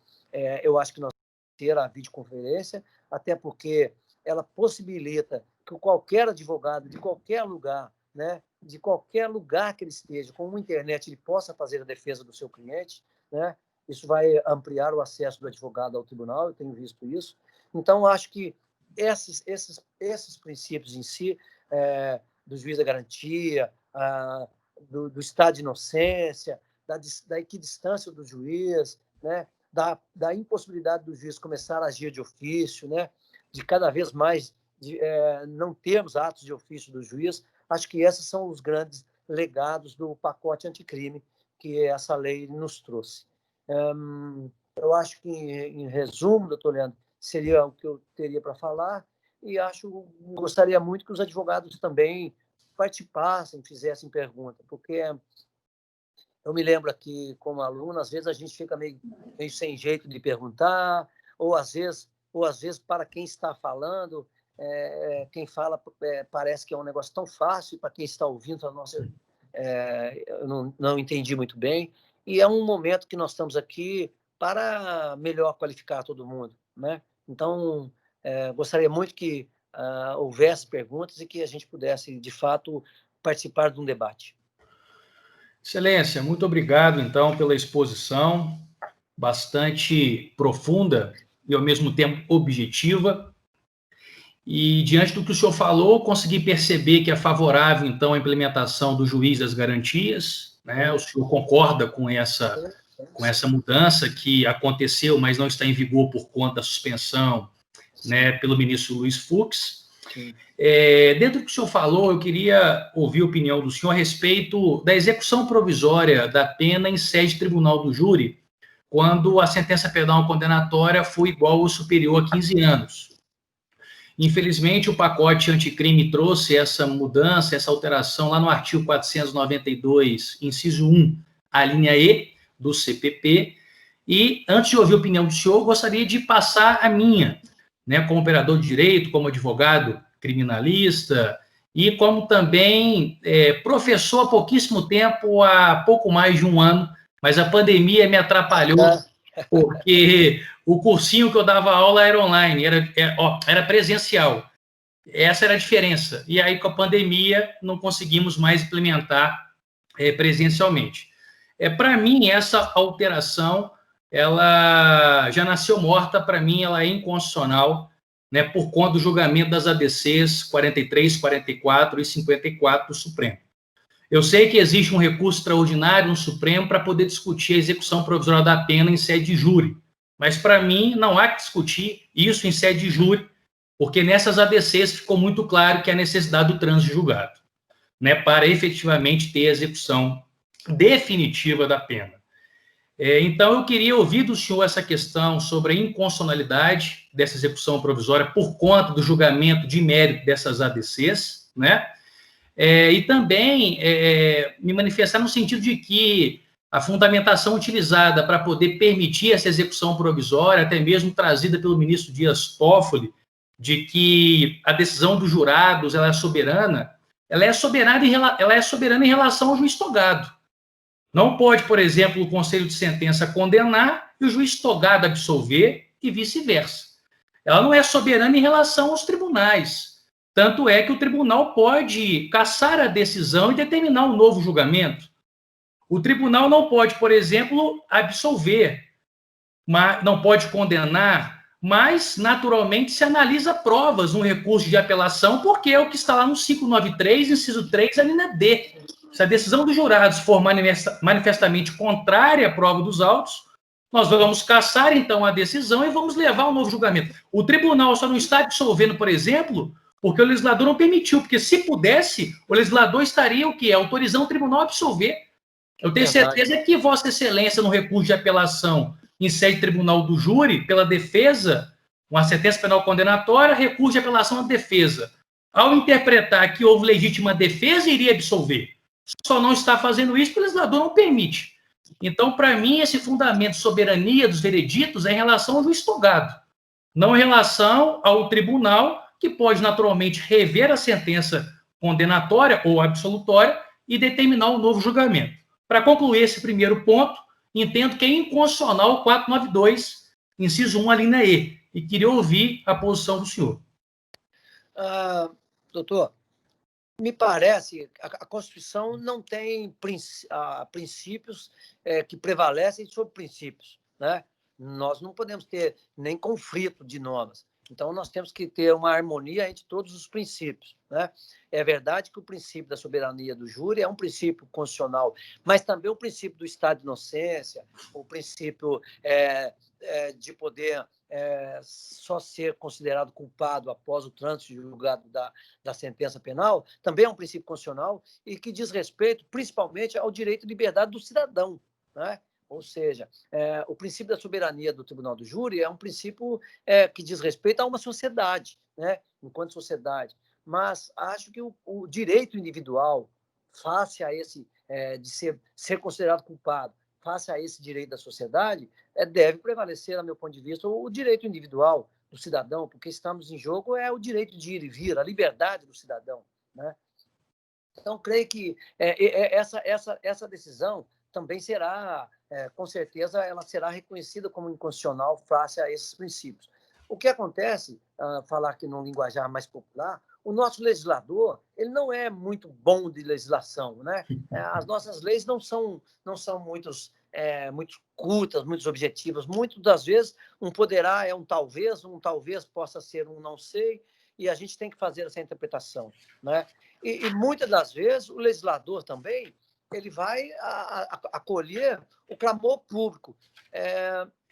Speaker 2: eu acho que nós vamos ter a videoconferência, até porque ela possibilita que qualquer advogado, de qualquer lugar, né, de qualquer lugar que ele esteja, com uma internet, ele possa fazer a defesa do seu cliente, né? Isso vai ampliar o acesso do advogado ao tribunal, eu tenho visto isso. Então, acho que esses princípios em si, do juiz da garantia, do estado de inocência, da equidistância do juiz, né? da impossibilidade do juiz começar a agir de ofício, né? De cada vez mais não termos atos de ofício do juiz. Acho que esses são os grandes legados do pacote anticrime que essa lei nos trouxe. Eu acho que, em resumo, doutor Leandro, seria o que eu teria para falar, e gostaria muito que os advogados também participassem, fizessem pergunta, porque eu me lembro aqui, como aluno, às vezes a gente fica meio sem jeito de perguntar, ou às vezes para quem está falando, quem fala parece que é um negócio tão fácil, para quem está ouvindo, nossa, eu não entendi muito bem. E é um momento que nós estamos aqui para melhor qualificar todo mundo, né? Então, gostaria muito que houvesse perguntas e que a gente pudesse, de fato, participar de um debate.
Speaker 1: Excelência, muito obrigado, então, pela exposição, bastante profunda e, ao mesmo tempo, objetiva. E, diante do que o senhor falou, consegui perceber que é favorável, então, a implementação do juiz das garantias, né? O senhor concorda com essa mudança que aconteceu, mas não está em vigor por conta da suspensão, né, pelo ministro Luiz Fux. Dentro do que o senhor falou, eu queria ouvir a opinião do senhor a respeito da execução provisória da pena em sede de tribunal do júri, quando a sentença penal condenatória foi igual ou superior a 15 anos. Infelizmente, o pacote anticrime trouxe essa mudança, essa alteração lá no artigo 492, inciso 1, a linha E do CPP. E, antes de ouvir a opinião do senhor, gostaria de passar a minha, né, como operador de direito, como advogado criminalista e como também professor há pouquíssimo tempo, há pouco mais de um ano, mas a pandemia me atrapalhou, porque o cursinho que eu dava aula era online, era presencial. Essa era a diferença. E aí, com a pandemia, não conseguimos mais implementar presencialmente. Para mim, essa alteração, ela já nasceu morta, para mim, ela é inconstitucional, né, por conta do julgamento das ADCs 43, 44 e 54 do Supremo. Eu sei que existe um recurso extraordinário no Supremo para poder discutir a execução provisória da pena em sede de júri, mas, para mim, não há que discutir isso em sede de júri, porque nessas ADCs ficou muito claro que há necessidade do trânsito julgado, né, para efetivamente ter a execução definitiva da pena. Então, eu queria ouvir do senhor essa questão sobre a inconstitucionalidade dessa execução provisória por conta do julgamento de mérito dessas ADCs, né? E também me manifestar no sentido de que a fundamentação utilizada para poder permitir essa execução provisória, até mesmo trazida pelo ministro Dias Toffoli, de que a decisão dos jurados ela é soberana em relação ao juiz togado. Não pode, por exemplo, o conselho de sentença condenar e o juiz togado absolver e vice-versa. Ela não é soberana em relação aos tribunais. Tanto é que o tribunal pode cassar a decisão e determinar um novo julgamento. O tribunal não pode, por exemplo, absolver, não pode condenar, mas, naturalmente, se analisa provas no recurso de apelação, porque é o que está lá no 593, inciso 3, a linha D. Se a decisão dos jurados for manifestamente contrária à prova dos autos, nós vamos cassar, então, a decisão e vamos levar a um novo julgamento. O tribunal só não está absolvendo, por exemplo, porque o legislador não permitiu, porque se pudesse, o legislador estaria o quê? Autorizando o tribunal a absolver. Eu tenho certeza que Vossa Excelência, no recurso de apelação em sede de tribunal do júri, pela defesa, uma sentença penal condenatória, recurso de apelação à defesa. Ao interpretar que houve legítima defesa, iria absolver. Só não está fazendo isso porque o legislador não permite. Então, para mim, esse fundamento de soberania dos vereditos é em relação ao juiz togado, não em relação ao tribunal, que pode naturalmente rever a sentença condenatória ou absolutória e determinar um novo julgamento. Para concluir esse primeiro ponto, entendo que é inconstitucional o 492, inciso 1, a linha E, e queria ouvir a posição do senhor.
Speaker 2: Doutor, me parece que a Constituição não tem princípios que prevalecem sobre princípios, né? Nós não podemos ter nem conflito de normas. Então, nós temos que ter uma harmonia entre todos os princípios, né? É verdade que o princípio da soberania do júri é um princípio constitucional, mas também o princípio do estado de inocência, o princípio de poder só ser considerado culpado após o trânsito julgado da sentença penal, também é um princípio constitucional e que diz respeito principalmente ao direito de liberdade do cidadão, né? Ou seja, o princípio da soberania do Tribunal do Júri é um princípio que diz respeito a uma sociedade, né, enquanto sociedade. Mas acho que o direito individual, face a esse de ser considerado culpado, face a esse direito da sociedade, deve prevalecer, a meu ponto de vista, o direito individual do cidadão, porque estamos em jogo o direito de ir e vir, a liberdade do cidadão, né? Então, creio que essa decisão também será, com certeza, ela será reconhecida como inconstitucional face a esses princípios. O que acontece, falar aqui num linguajar mais popular, o nosso legislador ele não é muito bom de legislação, né? As nossas leis não são muito muito curtas, muito objetivas. Muitas das vezes, um poderá é um talvez possa ser um não sei, e a gente tem que fazer essa interpretação, né? E muitas das vezes, o legislador também ele vai acolher o clamor público.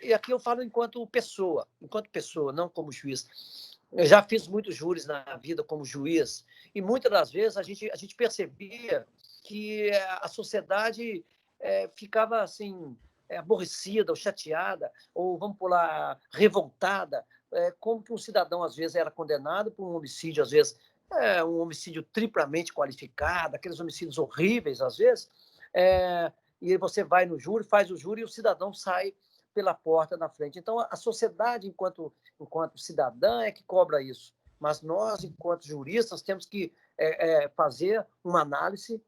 Speaker 2: E aqui eu falo enquanto pessoa, não como juiz. Eu já fiz muitos júris na vida como juiz, e muitas das vezes a gente percebia que a sociedade ficava assim, aborrecida, ou chateada, ou, vamos pular, revoltada, como que um cidadão, às vezes, era condenado por um homicídio, às vezes, um homicídio triplamente qualificado, aqueles homicídios horríveis, às vezes, e você vai no júri, faz o júri e o cidadão sai pela porta na frente. Então, a sociedade, enquanto cidadã, é que cobra isso. Mas nós, enquanto juristas, temos que fazer uma análise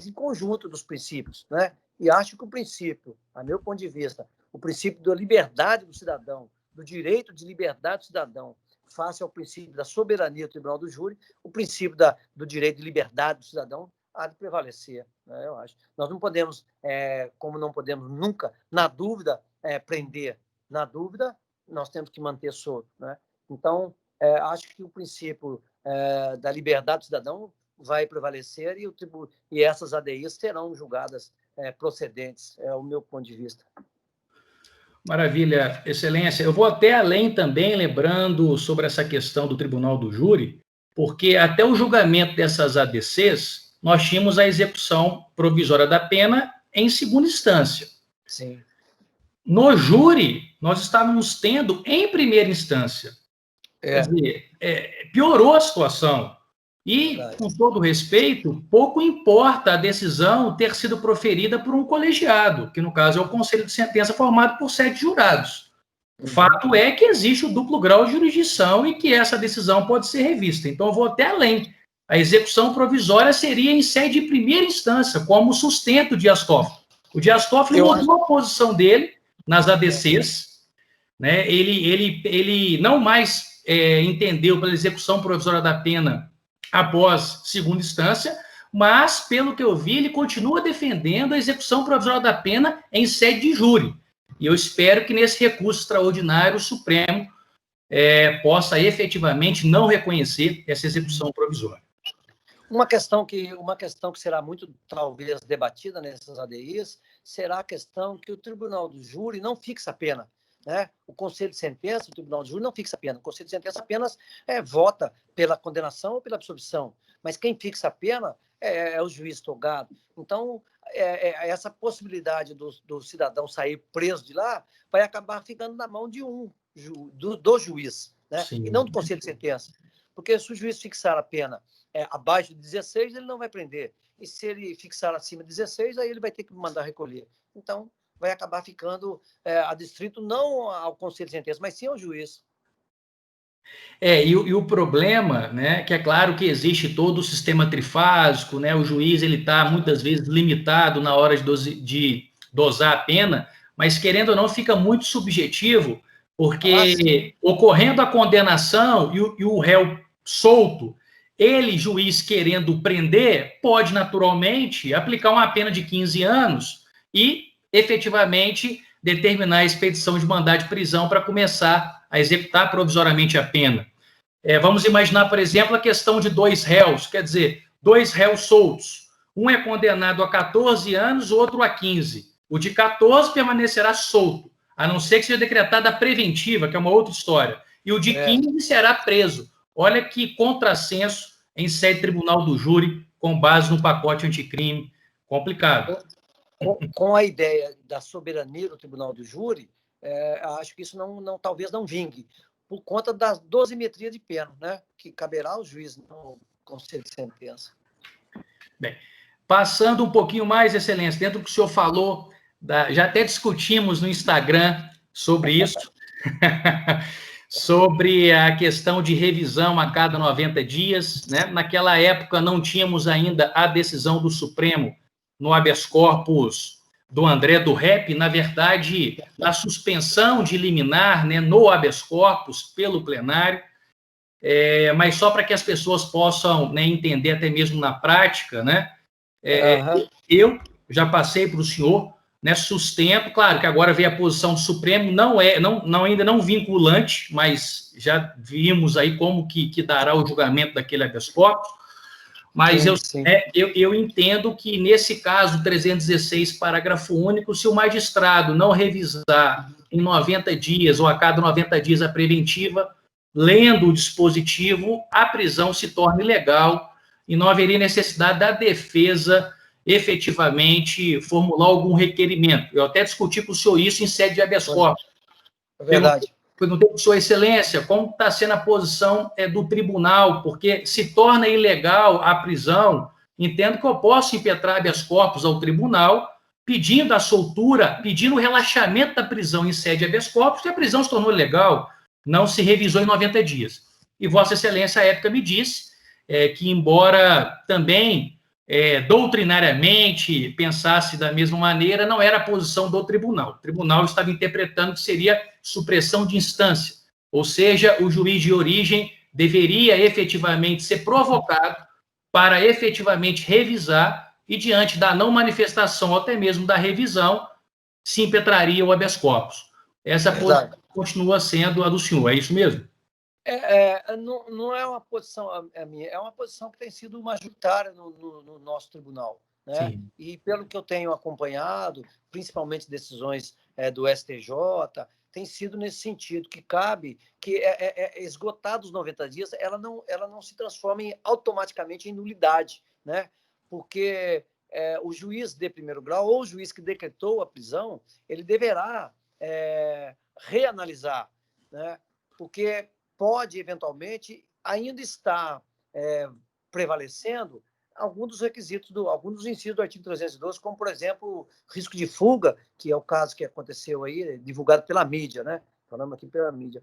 Speaker 2: em conjunto dos princípios, né? E acho que o princípio, a meu ponto de vista, o princípio da liberdade do cidadão, do direito de liberdade do cidadão, face ao princípio da soberania do Tribunal do Júri, o princípio do direito de liberdade do cidadão há de prevalecer, né, eu acho. Nós não podemos, como não podemos nunca, na dúvida, prender. Na dúvida, nós temos que manter solto, né? Então, acho que o princípio da liberdade do cidadão vai prevalecer e essas ADIs serão julgadas procedentes, é o meu ponto de vista.
Speaker 1: Maravilha, excelência. Eu vou até além também, lembrando sobre essa questão do Tribunal do Júri, porque até o julgamento dessas ADCs, nós tínhamos a execução provisória da pena em segunda instância.
Speaker 2: Sim.
Speaker 1: No júri, nós estávamos tendo em primeira instância. Quer dizer, piorou a situação. E, com todo respeito, pouco importa a decisão ter sido proferida por um colegiado, que no caso é o conselho de sentença formado por 7 jurados. O fato é que existe o duplo grau de jurisdição e que essa decisão pode ser revista. Então, eu vou até além. A execução provisória seria em sede de primeira instância, como sustento de Dias Toffoli. O Dias Toffoli mudou a posição dele nas ADCs, né? Ele não mais entendeu pela execução provisória da pena após segunda instância, mas, pelo que eu vi, ele continua defendendo a execução provisória da pena em sede de júri. E eu espero que, nesse recurso extraordinário, o Supremo possa efetivamente não reconhecer essa execução provisória.
Speaker 2: Uma questão que será muito, talvez, debatida nessas ADIs será a questão que o Tribunal do Júri não fixa a pena. Né? O Conselho de Sentença, o Tribunal de Júri não fixa a pena. O Conselho de Sentença apenas vota pela condenação ou pela absolvição. Mas quem fixa a pena é o juiz togado. Então, essa possibilidade do cidadão sair preso de lá vai acabar ficando na mão de do juiz, né? E não do Conselho de Sentença. Porque se o juiz fixar a pena abaixo de 16, ele não vai prender. E se ele fixar acima de 16, aí ele vai ter que mandar recolher. Então, vai acabar ficando adstrito não ao Conselho de Sentença, mas sim ao juiz.
Speaker 1: E o problema, né, que é claro que existe todo o sistema trifásico, né, o juiz ele está muitas vezes limitado na hora de dosar a pena, mas querendo ou não fica muito subjetivo, porque ocorrendo a condenação e o réu solto, ele, juiz querendo prender, pode naturalmente aplicar uma pena de 15 anos e efetivamente determinar a expedição de mandado de prisão para começar a executar provisoriamente a pena. Vamos imaginar, por exemplo, a questão de 2 réus, quer dizer, 2 réus soltos. Um é condenado a 14 anos, o outro a 15. O de 14 permanecerá solto, a não ser que seja decretada a preventiva, que é uma outra história. E o de 15 será preso. Olha que contrassenso em sede de Tribunal do Júri, com base no pacote anticrime. Complicado.
Speaker 2: Com a ideia da soberania do Tribunal do Júri, acho que isso talvez não vingue, por conta da dosimetria de pena, né? Que caberá ao juiz no Conselho de Sentença.
Speaker 1: Bem, passando um pouquinho mais, Excelência, dentro do que o senhor falou, já até discutimos no Instagram sobre isso, sobre a questão de revisão a cada 90 dias, né? Naquela época não tínhamos ainda a decisão do Supremo no habeas corpus do André do Rep, na verdade, a suspensão de liminar, né, no habeas corpus pelo plenário, mas só para que as pessoas possam, né, entender até mesmo na prática, né, eu já passei para o senhor, né, sustento, claro que agora veio a posição do Supremo, ainda não vinculante, mas já vimos aí como que dará o julgamento daquele habeas corpus, mas eu entendo que, nesse caso, 316, parágrafo único, se o magistrado não revisar em 90 dias ou a cada 90 dias a preventiva, lendo o dispositivo, a prisão se torna ilegal e não haveria necessidade da defesa efetivamente formular algum requerimento. Eu até discuti com o senhor isso em sede de habeas corpus.
Speaker 2: É verdade.
Speaker 1: Perguntei para sua excelência como está sendo a posição do tribunal, porque se torna ilegal a prisão. Entendo que eu posso impetrar habeas corpus ao tribunal, pedindo a soltura, pedindo o relaxamento da prisão em sede de habeas corpus, que a prisão se tornou ilegal, não se revisou em 90 dias. E Vossa Excelência, à época, me disse que, embora também doutrinariamente pensasse da mesma maneira, não era a posição do tribunal. O tribunal estava interpretando que seria supressão de instância, ou seja, o juiz de origem deveria efetivamente ser provocado para efetivamente revisar e, diante da não manifestação ou até mesmo da revisão, se impetraria o habeas corpus. Essa posição continua sendo a do senhor, é isso mesmo?
Speaker 2: Não é uma posição a minha, é uma posição que tem sido majoritária no nosso tribunal, né?
Speaker 1: Sim.
Speaker 2: E pelo que eu tenho acompanhado, principalmente decisões do STJ, tem sido nesse sentido, que cabe que, esgotados os 90 dias, ela não se transforma automaticamente em nulidade, né? Porque o juiz de primeiro grau ou o juiz que decretou a prisão, ele deverá reanalisar, né? Porque pode, eventualmente, ainda estar prevalecendo alguns dos requisitos, alguns dos incisos do artigo 312, como, por exemplo, risco de fuga, que é o caso que aconteceu aí, divulgado pela mídia, né? Falamos aqui pela mídia.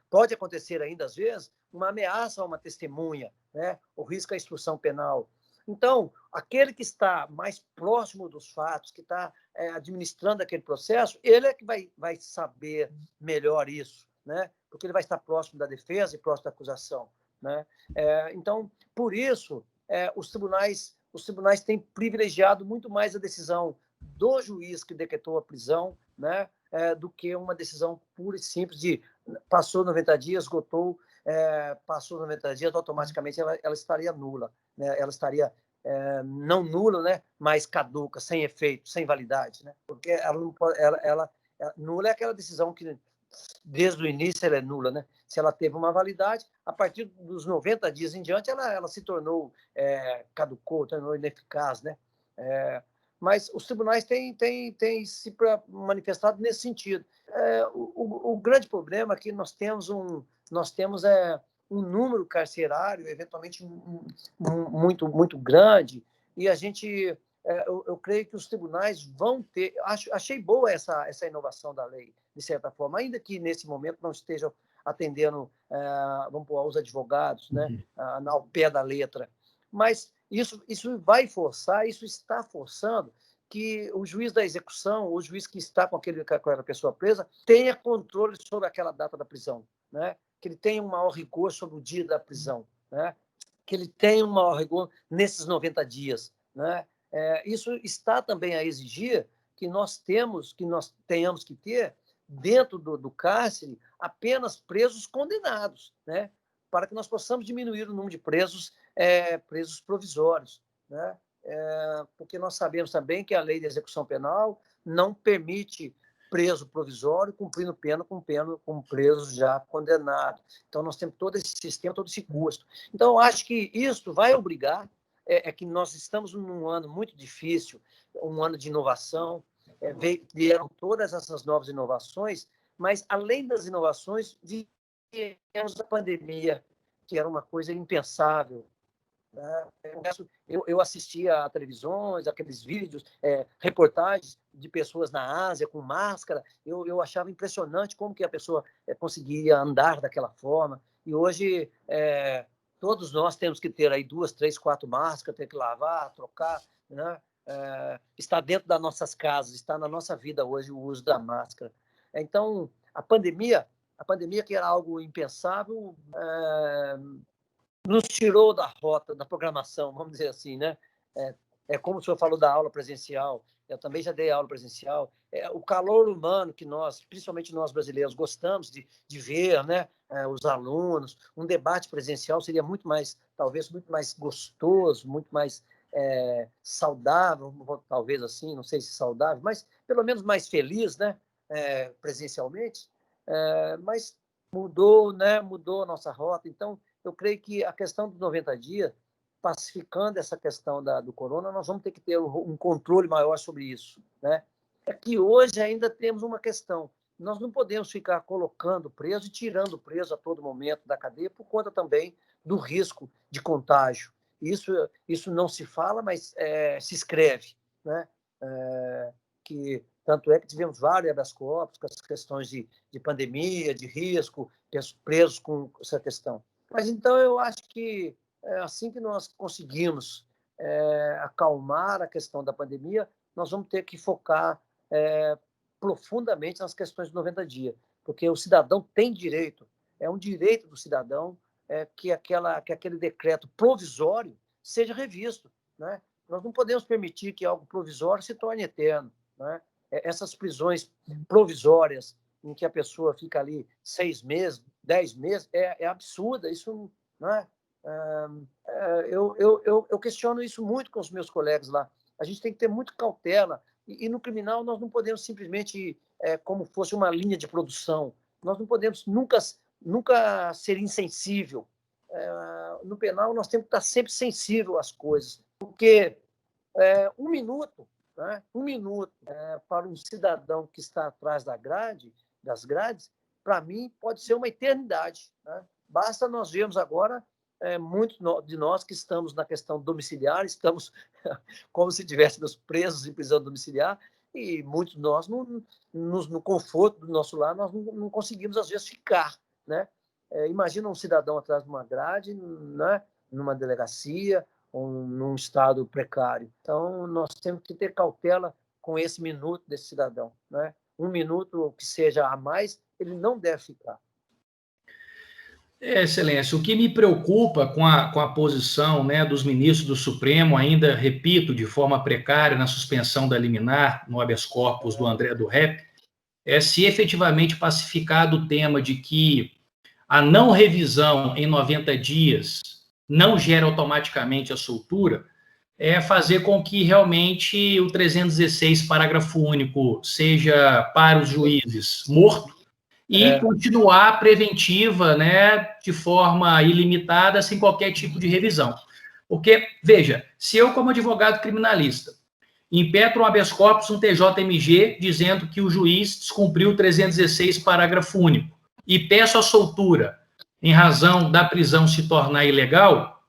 Speaker 2: Pode acontecer ainda, às vezes, uma ameaça a uma testemunha, né? O risco à instrução penal. Então, aquele que está mais próximo dos fatos, que está administrando aquele processo, ele é que vai saber melhor isso, né? Porque ele vai estar próximo da defesa e próximo da acusação, né? Então, por isso, os tribunais têm privilegiado muito mais a decisão do juiz que decretou a prisão, né? Do que uma decisão pura e simples de passou 90 dias, esgotou, passou 90 dias, automaticamente ela estaria nula, né? Ela estaria não nula, né? Mas caduca, sem efeito, sem validade, né? Porque ela não pode, nula é aquela decisão que desde o início ela é nula, né? Se ela teve uma validade, a partir dos 90 dias em diante, ela se tornou, caducou, tornou ineficaz, né? Mas os tribunais têm se manifestado nesse sentido. O grande problema é que nós temos um número carcerário, eventualmente muito grande, e a gente, eu creio que os tribunais vão ter. Achei boa essa inovação da lei, de certa forma, ainda que nesse momento não estejam atendendo, vamos pôr, aos advogados, né, ao pé da letra. Mas isso vai forçar, isso está forçando que o juiz da execução, o juiz que está com aquela pessoa presa, tenha controle sobre aquela data da prisão, né? Que ele tenha um maior rigor sobre o dia da prisão, né? Que ele tenha um maior rigor nesses 90 dias, né? Isso está também a exigir que nós tenhamos que ter dentro do cárcere apenas presos condenados, né? Para que nós possamos diminuir o número de presos provisórios, né? Porque nós sabemos também que a lei de execução penal não permite preso provisório cumprindo pena com preso já condenado. Então, nós temos todo esse sistema, todo esse custo. Então, eu acho que isso vai obrigar, que nós estamos num ano muito difícil, um ano de inovação, vieram todas essas novas inovações, mas, além das inovações, viemos a pandemia, que era uma coisa impensável. Eu assistia a televisões, aqueles vídeos, reportagens de pessoas na Ásia com máscara. Eu achava impressionante como que a pessoa conseguia andar daquela forma. E hoje todos nós temos que ter aí 2, 3, 4 máscaras, ter que lavar, trocar, né? Está dentro das nossas casas, está na nossa vida hoje o uso da máscara. Então, a pandemia que era algo impensável, nos tirou da rota, da programação, vamos dizer assim, né? como o senhor falou da aula presencial, eu também já dei aula presencial, o calor humano que nós, principalmente nós brasileiros, gostamos de ver, né, os alunos, um debate presencial seria muito mais, talvez, muito mais gostoso, muito mais saudável, talvez assim, não sei se saudável, mas pelo menos mais feliz, né, presencialmente, mas mudou, né, mudou a nossa rota. Então, eu creio que a questão dos 90 dias, pacificando essa questão do corona, nós vamos ter que ter um controle maior sobre isso, né? É que hoje ainda temos uma questão. Nós não podemos ficar colocando preso e tirando preso a todo momento da cadeia por conta também do risco de contágio. Isso não se fala, mas se escreve, né? Que tanto é que tivemos vários habeas corpus com as questões de pandemia, de risco, presos com essa questão. Mas então eu acho que assim que nós conseguimos acalmar a questão da pandemia, nós vamos ter que focar profundamente nas questões de 90 dias, porque o cidadão tem direito, é um direito do cidadão que aquele decreto provisório seja revisto, né? Nós não podemos permitir que algo provisório se torne eterno, né? Essas prisões provisórias em que a pessoa fica ali 6 meses, 10 meses, é absurda. Isso, né? Eu questiono isso muito com os meus colegas lá. A gente tem que ter muito cautela. E no criminal nós não podemos simplesmente, como fosse uma linha de produção, nós não podemos nunca ser insensível. No penal nós temos que estar sempre sensível às coisas, porque um minuto, né? Um minuto para um cidadão que está atrás das grades, para mim pode ser uma eternidade, né? Basta nós vermos agora muitos de nós que estamos na questão domiciliar, estamos como se estivéssemos presos em prisão domiciliar, e muitos de nós, no conforto do nosso lar, nós não conseguimos, às vezes, ficar, né? Imagina um cidadão atrás de uma grade, né? Numa delegacia, ou num estado precário. Então, nós temos que ter cautela com esse minuto desse cidadão, né? Um minuto que seja a mais, ele não deve ficar.
Speaker 1: Excelência, o que me preocupa com a posição, né, dos ministros do Supremo, ainda, repito, de forma precária, na suspensão da liminar, no habeas corpus do André do Rep, é se efetivamente pacificado o tema de que a não revisão em 90 dias não gera automaticamente a soltura, é fazer com que realmente o 316, parágrafo único, seja para os juízes morto, e continuar a preventiva, né, de forma ilimitada, sem qualquer tipo de revisão. Porque, veja, se eu, como advogado criminalista, impetro um habeas corpus, um TJMG, dizendo que o juiz descumpriu o 316, parágrafo único, e peço a soltura em razão da prisão se tornar ilegal,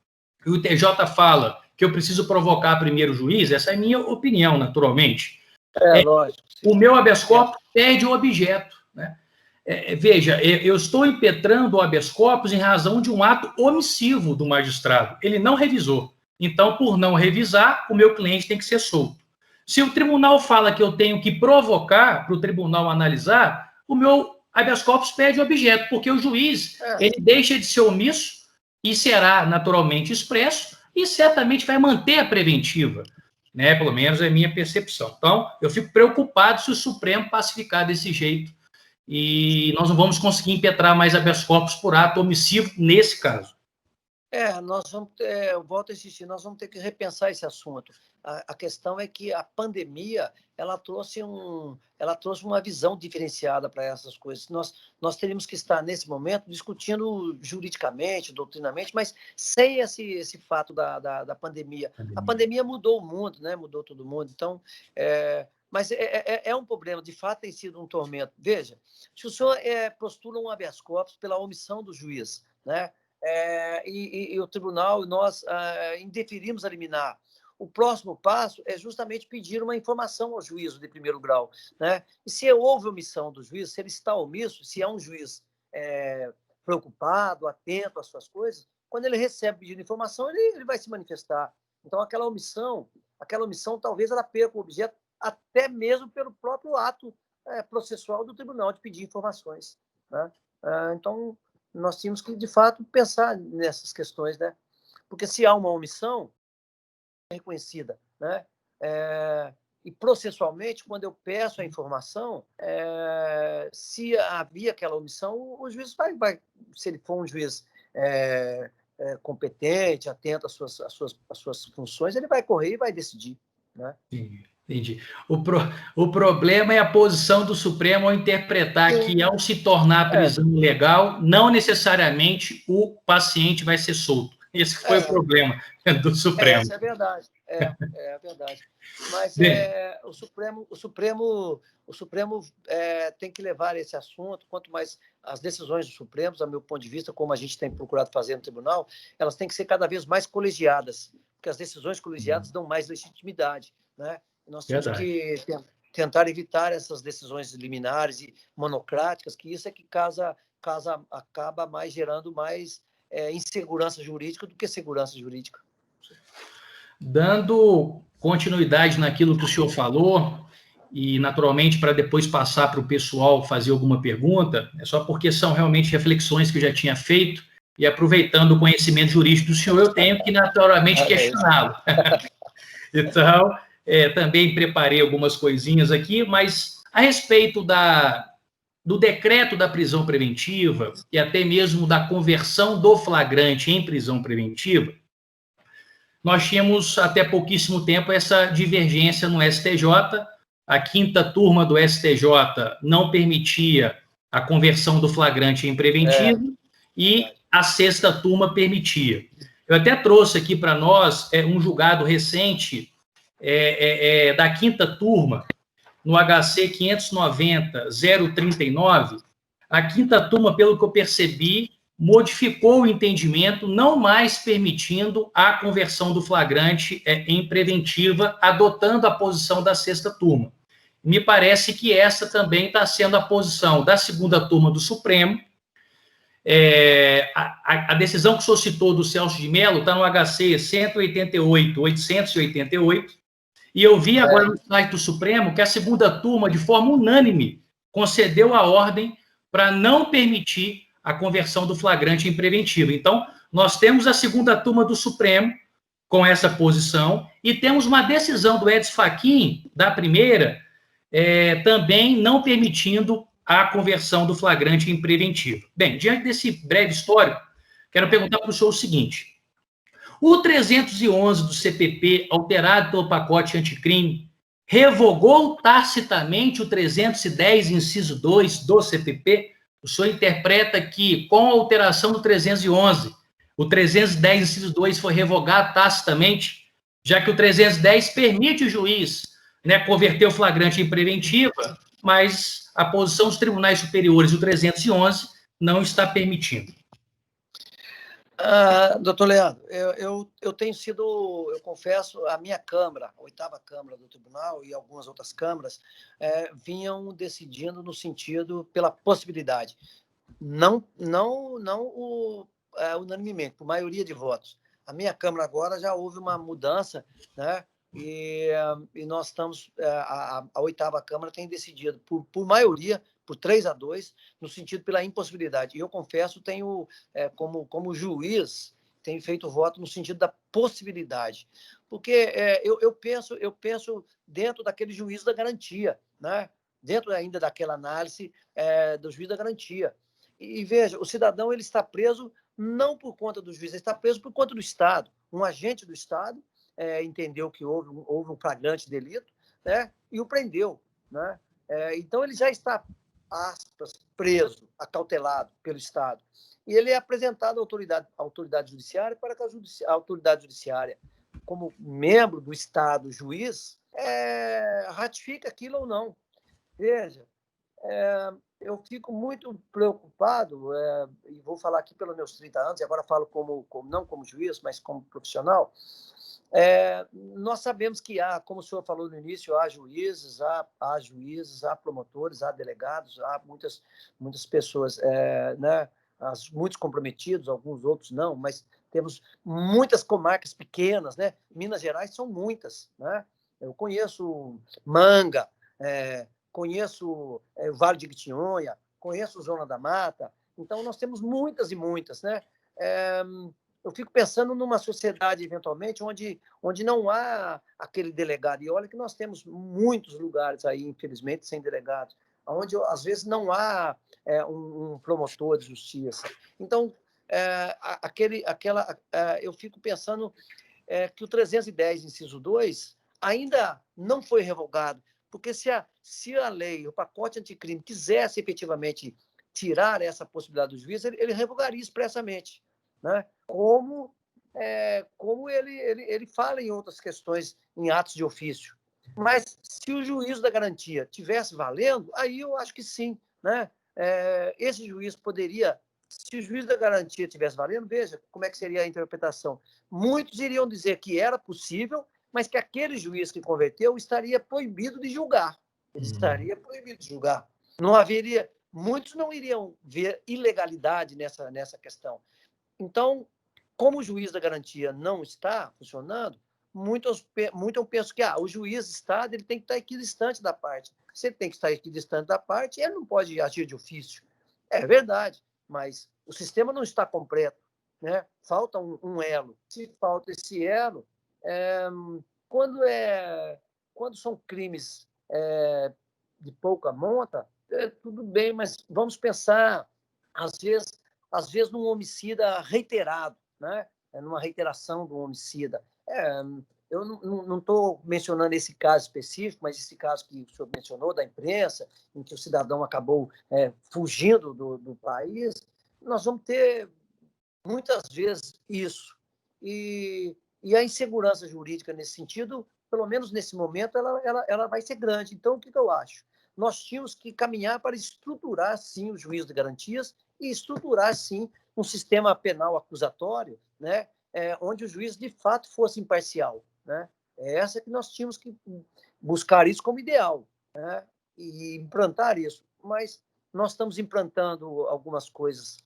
Speaker 1: e o TJ fala que eu preciso provocar primeiro o juiz, essa é a minha opinião, naturalmente.
Speaker 2: Lógico.
Speaker 1: O meu habeas corpus perde o objeto, né? Veja, eu estou impetrando o habeas corpus em razão de um ato omissivo do magistrado. Ele não revisou. Então, por não revisar, o meu cliente tem que ser solto. Se o tribunal fala que eu tenho que provocar para o tribunal analisar, o meu habeas corpus perde o objeto, porque o juiz ele deixa de ser omisso e será naturalmente expresso e certamente vai manter a preventiva, né? Pelo menos é a minha percepção. Então, eu fico preocupado se o Supremo pacificar desse jeito e nós não vamos conseguir impetrar mais habeas corpus por ato omissivo nesse caso.
Speaker 2: Nós vamos ter, eu volto a insistir, nós vamos ter que repensar esse assunto. A questão é que a pandemia ela trouxe uma visão diferenciada para essas coisas. Nós teríamos que estar, nesse momento, discutindo juridicamente, doutrinamente, mas sem esse fato da pandemia. A pandemia mudou o mundo, né? Mudou todo mundo. Então, mas é um problema, de fato tem sido um tormento. Veja, se o senhor postula um habeas corpus pela omissão do juiz, né? E o tribunal, nós indeferimos a liminar. O próximo passo é justamente pedir uma informação ao juízo de primeiro grau, né? E se houve omissão do juiz, se ele está omisso, se é um juiz preocupado, atento às suas coisas, quando ele recebe pedido de informação, ele vai se manifestar. Então, aquela omissão talvez ela perca o objeto até mesmo pelo próprio ato processual do tribunal de pedir informações, né? Então, nós tínhamos que, de fato, pensar nessas questões, né? Porque se há uma omissão reconhecida né? E processualmente, quando eu peço a informação, se havia aquela omissão, o juiz vai se ele for um juiz competente, atento às suas funções, ele vai correr e vai decidir, né?
Speaker 1: Sim, entendi. O problema é a posição do Supremo ao interpretar que, ao se tornar prisão ilegal, não necessariamente o paciente vai ser solto. Esse foi o problema do Supremo.
Speaker 2: Essa é a verdade. É a verdade. Mas
Speaker 1: Bem,
Speaker 2: o Supremo tem que levar esse assunto. Quanto mais as decisões do Supremo, a meu ponto de vista, como a gente tem procurado fazer no tribunal, elas têm que ser cada vez mais colegiadas, porque as decisões colegiadas dão mais legitimidade, né? Nós temos
Speaker 1: verdade.
Speaker 2: que tentar evitar essas decisões liminares e monocráticas, que isso é que acaba mais gerando mais insegurança jurídica do que segurança jurídica.
Speaker 1: Dando continuidade naquilo que o senhor falou, e naturalmente para depois passar para o pessoal fazer alguma pergunta, é só porque são realmente reflexões que eu já tinha feito, e aproveitando o conhecimento jurídico do senhor, eu tenho que naturalmente questioná-lo. Então, também preparei algumas coisinhas aqui, mas a respeito do decreto da prisão preventiva e até mesmo da conversão do flagrante em prisão preventiva, nós tínhamos até pouquíssimo tempo essa divergência no STJ. A quinta turma do STJ não permitia a conversão do flagrante em preventivo e a sexta turma permitia. Eu até trouxe aqui para nós um julgado recente da quinta turma, no HC 590-039. A quinta turma, pelo que eu percebi, modificou o entendimento, não mais permitindo a conversão do flagrante em preventiva, adotando a posição da sexta turma. Me parece que essa também está sendo a posição da segunda turma do Supremo. A decisão que o senhor citou do Celso de Mello está no HC 188-888, e eu vi agora no site do Supremo que a segunda turma, de forma unânime, concedeu a ordem para não permitir a conversão do flagrante em preventivo. Então, nós temos a segunda turma do Supremo com essa posição e temos uma decisão do Edson Fachin, da primeira, também não permitindo a conversão do flagrante em preventivo. Bem, diante desse breve histórico, quero perguntar para o senhor o seguinte: o 311 do CPP, alterado pelo pacote anticrime, revogou tacitamente o 310, inciso 2 do CPP? O senhor interpreta que, com a alteração do 311, o 310, inciso 2 foi revogado tacitamente, já que o 310 permite o juiz converter o flagrante em preventiva, mas a posição dos tribunais superiores, o 311, não está permitindo.
Speaker 2: Doutor Leandro, eu tenho sido, eu confesso, a minha Câmara, a 8ª Câmara do Tribunal e algumas outras câmaras vinham decidindo no sentido pela possibilidade, não unanimemente, por maioria de votos. A minha Câmara agora já houve uma mudança, né? E nós estamos, a 8ª Câmara tem decidido por maioria, por 3-2, no sentido pela impossibilidade. E eu confesso, tenho, como juiz, tenho feito voto no sentido da possibilidade. Porque eu penso dentro daquele juízo da garantia, né? Dentro ainda daquela análise do juiz da garantia. E veja, o cidadão ele está preso não por conta do juiz, ele está preso por conta do Estado. Um agente do Estado entendeu que houve um flagrante delito, né? E o prendeu, né? Então, ele já está, aspas, preso, acautelado pelo Estado. E ele é apresentado à autoridade judiciária para que a autoridade judiciária, como membro do Estado, juiz, ratifique aquilo ou não. Veja, eu fico muito preocupado, e vou falar aqui pelos meus 30 anos, e agora falo não como juiz, mas como profissional. Nós sabemos que há, como o senhor falou no início, há juízes, há promotores, há delegados, há muitas pessoas, né, muitos comprometidos, alguns outros não, mas temos muitas comarcas pequenas, né? Minas Gerais são muitas, né? Eu conheço Manga, conheço o Vale de Quitinhonha, conheço Zona da Mata, então nós temos muitas e muitas, né? Eu fico pensando numa sociedade, eventualmente, onde não há aquele delegado. E olha que nós temos muitos lugares aí, infelizmente, sem delegados, onde, às vezes, não há um promotor de justiça. Então, eu fico pensando que o 310, inciso 2, ainda não foi revogado, porque se a lei, o pacote anticrime, quisesse efetivamente tirar essa possibilidade do juiz, ele revogaria expressamente, né? Como ele fala em outras questões, em atos de ofício. Mas se o juízo da garantia tivesse valendo, aí eu acho que sim, né? Esse juiz poderia, se o juiz da garantia tivesse valendo, veja como é que seria a interpretação. Muitos iriam dizer que era possível, mas que aquele juiz que converteu estaria proibido de julgar. Ele estaria proibido de julgar. Não haveria, muitos não iriam ver ilegalidade nessa questão. Então, como o juiz da garantia não está funcionando, muitos pensam que o juiz Estado ele tem que estar equidistante da parte. Se ele tem que estar equidistante da parte, ele não pode agir de ofício. É verdade, mas o sistema não está completo, né? Falta um elo. Se falta esse elo, quando, quando são crimes de pouca monta, tudo bem, mas vamos pensar, às vezes num homicida reiterado, né? Numa reiteração do homicida. Eu não estou mencionando esse caso específico, mas esse caso que o senhor mencionou, da imprensa, em que o cidadão acabou fugindo do país, nós vamos ter muitas vezes isso. E a insegurança jurídica nesse sentido, pelo menos nesse momento, ela vai ser grande. Então, o que eu acho? Nós tínhamos que caminhar para estruturar, sim, o juízo de garantias e estruturar, sim, um sistema penal acusatório, né, onde o juiz, de fato, fosse imparcial. Né? É essa que nós tínhamos que buscar isso como ideal, né, e implantar isso. Mas nós estamos implantando algumas coisas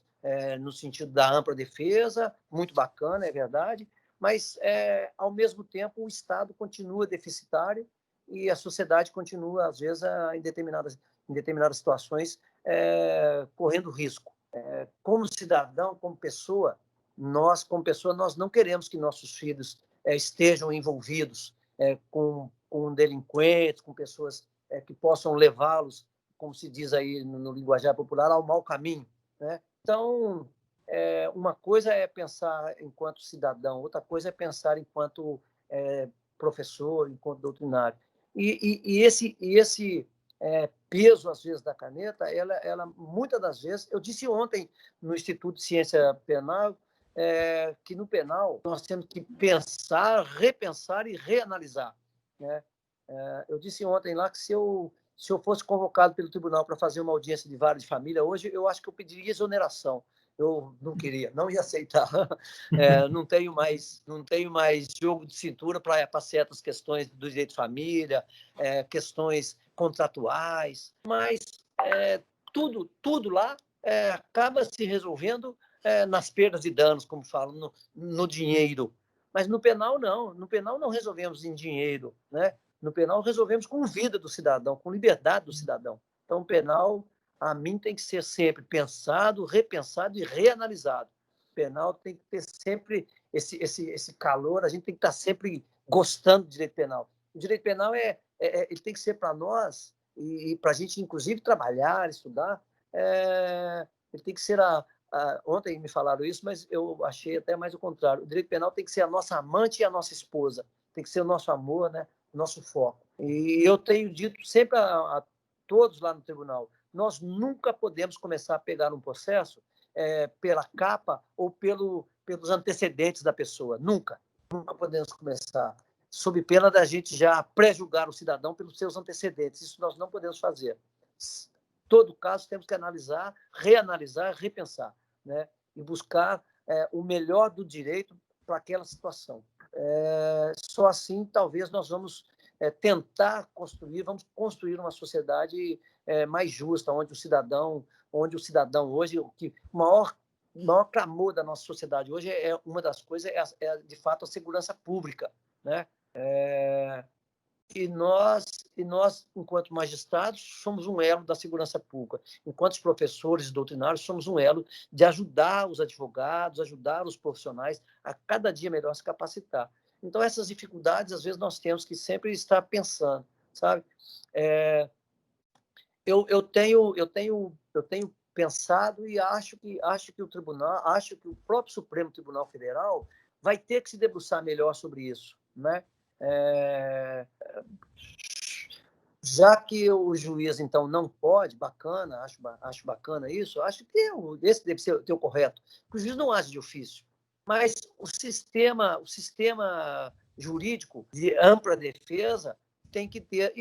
Speaker 2: no sentido da ampla defesa, muito bacana, é verdade, mas, ao mesmo tempo, o Estado continua deficitário e a sociedade continua, às vezes, em determinadas situações, correndo risco. Como cidadão, como pessoa, nós não queremos que nossos filhos estejam envolvidos com delinquentes, com pessoas que possam levá-los, como se diz aí no linguajar popular, ao mau caminho, né? Então, uma coisa é pensar enquanto cidadão, outra coisa é pensar enquanto professor, enquanto doutrinário. E esse peso, às vezes, da caneta, ela, muitas das vezes, eu disse ontem no Instituto de Ciência Penal, que no penal nós temos que pensar, repensar e reanalisar. Né? Eu disse ontem lá que se eu fosse convocado pelo tribunal para fazer uma audiência de vara de família hoje, eu acho que eu pediria exoneração. Eu não queria, não ia aceitar. Não tenho mais jogo de cintura para certas questões do direito de família, questões contratuais, mas tudo lá acaba se resolvendo nas perdas e danos, como falam, no dinheiro. Mas no penal, não. No penal não resolvemos em dinheiro, né? No penal resolvemos com vida do cidadão, com liberdade do cidadão. Então, o penal, a mim, tem que ser sempre pensado, repensado e reanalisado. O penal tem que ter sempre esse calor, a gente tem que estar sempre gostando do direito penal. O direito penal ele tem que ser para nós, e para a gente, inclusive, trabalhar, estudar, ele tem que ser ontem me falaram isso, mas eu achei até mais o contrário. O direito penal tem que ser a nossa amante e a nossa esposa. Tem que ser o nosso amor, né? Nosso foco. E eu tenho dito sempre a todos lá no tribunal, nós nunca podemos começar a pegar um processo pela capa ou pelos antecedentes da pessoa. Nunca podemos começar, sob pena da gente já pré-julgar o cidadão pelos seus antecedentes. Isso nós não podemos fazer. Todo caso temos que analisar, reanalisar, repensar, né? E buscar o melhor do direito para aquela situação. Só assim, talvez, nós vamos vamos construir uma sociedade mais justa, onde o cidadão hoje, o maior clamor da nossa sociedade hoje uma das coisas de fato, a segurança pública, né? E nós, enquanto magistrados, somos um elo da segurança pública. Enquanto professores doutrinários, somos um elo de ajudar os advogados, ajudar os profissionais a cada dia melhor se capacitar. Então, essas dificuldades, às vezes, nós temos que sempre estar pensando, sabe? Eu tenho pensado e acho que o tribunal, acho que o próprio Supremo Tribunal Federal vai ter que se debruçar melhor sobre isso, né? Já que o juiz, então, não pode, bacana, acho bacana isso, acho que esse deve ser o correto. O juiz não age de ofício, mas o sistema jurídico de ampla defesa tem que ter.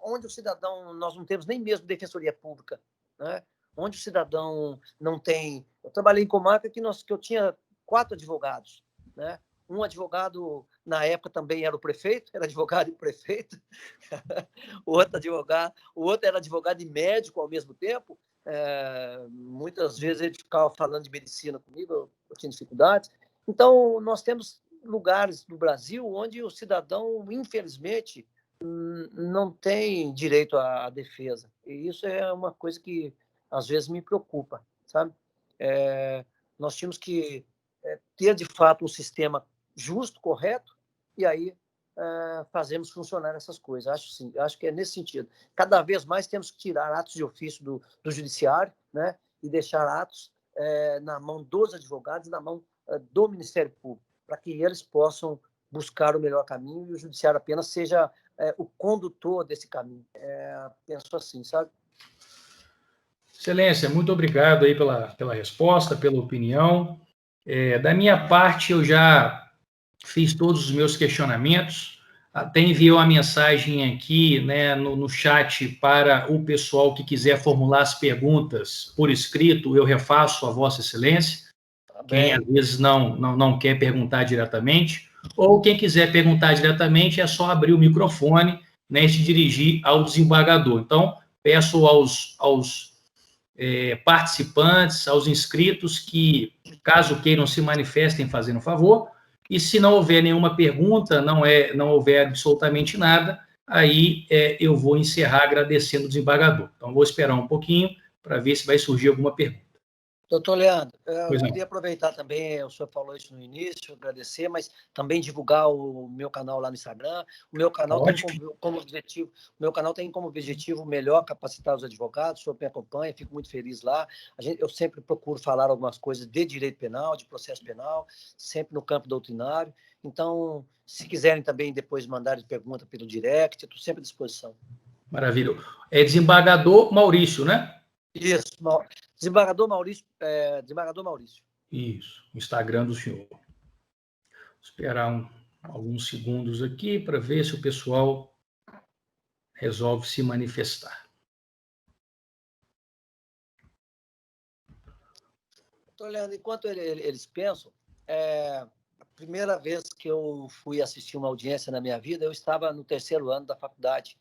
Speaker 2: Onde o cidadão, nós não temos nem mesmo defensoria pública, né? Onde o cidadão não tem. Eu trabalhei em comarca que eu tinha 4 advogados, né? Um advogado, na época, também era o prefeito, era advogado e prefeito. O outro era advogado e médico ao mesmo tempo. Muitas vezes ele ficava falando de medicina comigo, eu tinha dificuldades. Então, nós temos lugares no Brasil onde o cidadão, infelizmente, não tem direito à defesa. E isso é uma coisa que, às vezes, me preocupa, sabe? Nós tínhamos que ter, de fato, um sistema justo, correto, e aí fazemos funcionar essas coisas. Acho que é nesse sentido. Cada vez mais temos que tirar atos de ofício do judiciário, né, e deixar atos na mão dos advogados, na mão do Ministério Público, para que eles possam buscar o melhor caminho e o judiciário apenas seja o condutor desse caminho. Penso assim, sabe?
Speaker 1: Excelência, muito obrigado aí pela resposta, pela opinião. Da minha parte, eu já fiz todos os meus questionamentos, até enviei uma mensagem aqui, né, no chat para o pessoal que quiser formular as perguntas por escrito, eu refaço a Vossa Excelência. Quem às vezes não quer perguntar diretamente, ou quem quiser perguntar diretamente, é só abrir o microfone, né, e se dirigir ao desembargador. Então, peço aos participantes, aos inscritos, que, caso queiram, se manifestem fazendo favor, e se não houver nenhuma pergunta, não houver absolutamente nada, aí eu vou encerrar agradecendo o desembargador. Então, vou esperar um pouquinho para ver se vai surgir alguma pergunta.
Speaker 2: Doutor Leandro, eu queria aproveitar também, o senhor falou isso no início, agradecer, mas também divulgar o meu canal lá no Instagram. O meu canal tem como objetivo melhor capacitar os advogados, o senhor me acompanha, fico muito feliz lá. Eu sempre procuro falar algumas coisas de direito penal, de processo penal, sempre no campo doutrinário. Então, se quiserem também depois mandarem pergunta pelo direct, eu estou sempre à disposição.
Speaker 1: Maravilha. É desembargador Maurício, né?
Speaker 2: Isso, desembargador Maurício.
Speaker 1: Isso, Instagram do senhor. Vou esperar alguns segundos aqui para ver se o pessoal resolve se manifestar.
Speaker 2: Estou olhando, enquanto eles pensam, a primeira vez que eu fui assistir uma audiência na minha vida, eu estava no 3º ano da faculdade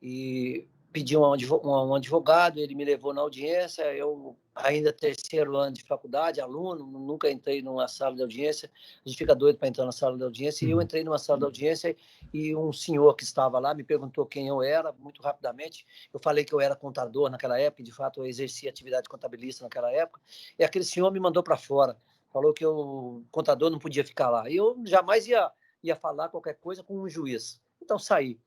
Speaker 2: e pedi um advogado, ele me levou na audiência, eu ainda 3º ano de faculdade, aluno, nunca entrei numa sala de audiência, a gente fica doido para entrar na sala de audiência, e eu entrei numa sala de audiência e um senhor que estava lá me perguntou quem eu era, muito rapidamente, eu falei que eu era contador naquela época, e de fato eu exercia atividade contabilista naquela época, e aquele senhor me mandou para fora, falou que o contador não podia ficar lá, e eu jamais ia falar qualquer coisa com um juiz, então saí.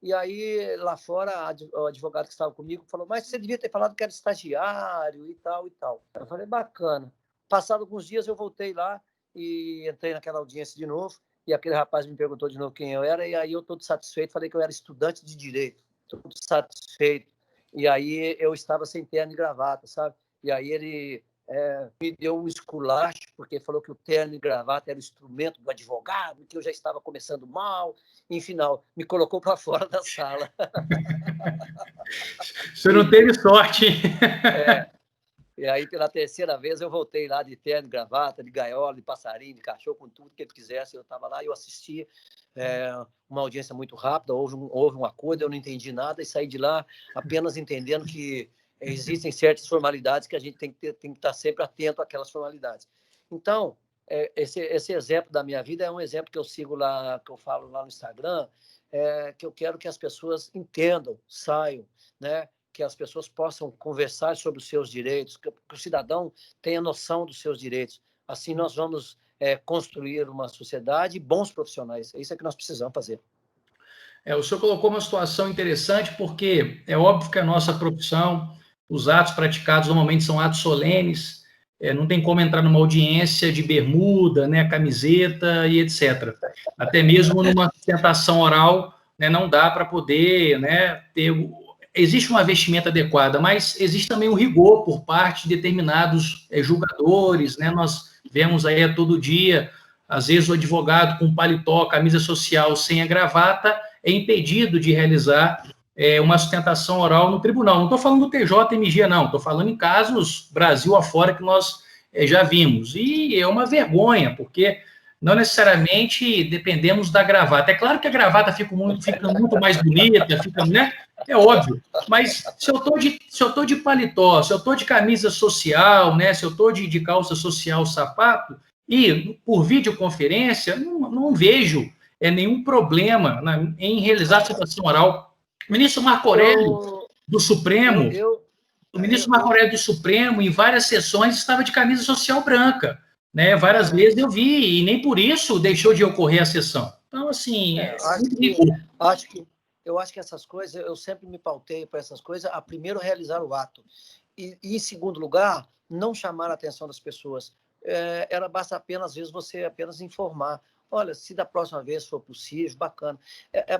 Speaker 2: E aí, lá fora, o advogado que estava comigo falou, mas você devia ter falado que era estagiário e tal, e tal. Eu falei, bacana. Passado alguns dias, eu voltei lá e entrei naquela audiência de novo, e aquele rapaz me perguntou de novo quem eu era, e aí eu, todo satisfeito, falei que eu era estudante de Direito, todo satisfeito. E aí eu estava sem terno e gravata, sabe? E aí ele me deu um esculacho, porque falou que o terno e gravata era o instrumento do advogado, que eu já estava começando mal, enfim, me colocou para fora da sala.
Speaker 1: Você não teve sorte.
Speaker 2: E aí, pela 3ª vez, eu voltei lá de terno, de gravata, de gaiola, de passarinho, de cachorro, com tudo que ele quisesse. Eu estava lá e eu assisti uma audiência muito rápida, houve um acordo, eu não entendi nada e saí de lá apenas entendendo que existem certas formalidades que a gente tem que estar sempre atento àquelas formalidades. Então, esse exemplo da minha vida é um exemplo que eu sigo lá, que eu falo lá no Instagram, que eu quero que as pessoas entendam, saiam, né? Que as pessoas possam conversar sobre os seus direitos, que o cidadão tenha noção dos seus direitos. Assim nós vamos construir uma sociedade e bons profissionais. É isso que nós precisamos fazer.
Speaker 1: O senhor colocou uma situação interessante, porque é óbvio que a nossa profissão, os atos praticados normalmente são atos solenes, não tem como entrar numa audiência de bermuda, né, camiseta e etc. Até mesmo numa sustentação oral, né, não dá para poder, né, ter... Existe uma vestimenta adequada, mas existe também um rigor por parte de determinados julgadores, né? Nós vemos aí a todo dia, às vezes o advogado com paletó, camisa social sem a gravata, é impedido de realizar uma sustentação oral no tribunal. Não estou falando do TJMG, não. Estou falando em casos Brasil afora que nós já vimos. E é uma vergonha, porque não necessariamente dependemos da gravata. É claro que a gravata fica muito mais bonita, fica, né? É óbvio. Mas se eu estou de paletó, se eu estou de camisa social, né? Se eu estou de calça social, sapato, e por videoconferência, não vejo nenhum problema em realizar a sustentação oral. O ministro Marco Aurélio do Supremo, em várias sessões, estava de camisa social branca, né? Várias vezes eu vi, e nem por isso deixou de ocorrer a sessão. Então, assim,
Speaker 2: eu acho que essas coisas, eu sempre me pautei para essas coisas, a primeiro realizar o ato. E em segundo lugar, não chamar a atenção das pessoas. Basta apenas, às vezes, você apenas informar. Olha, se da próxima vez for possível, bacana.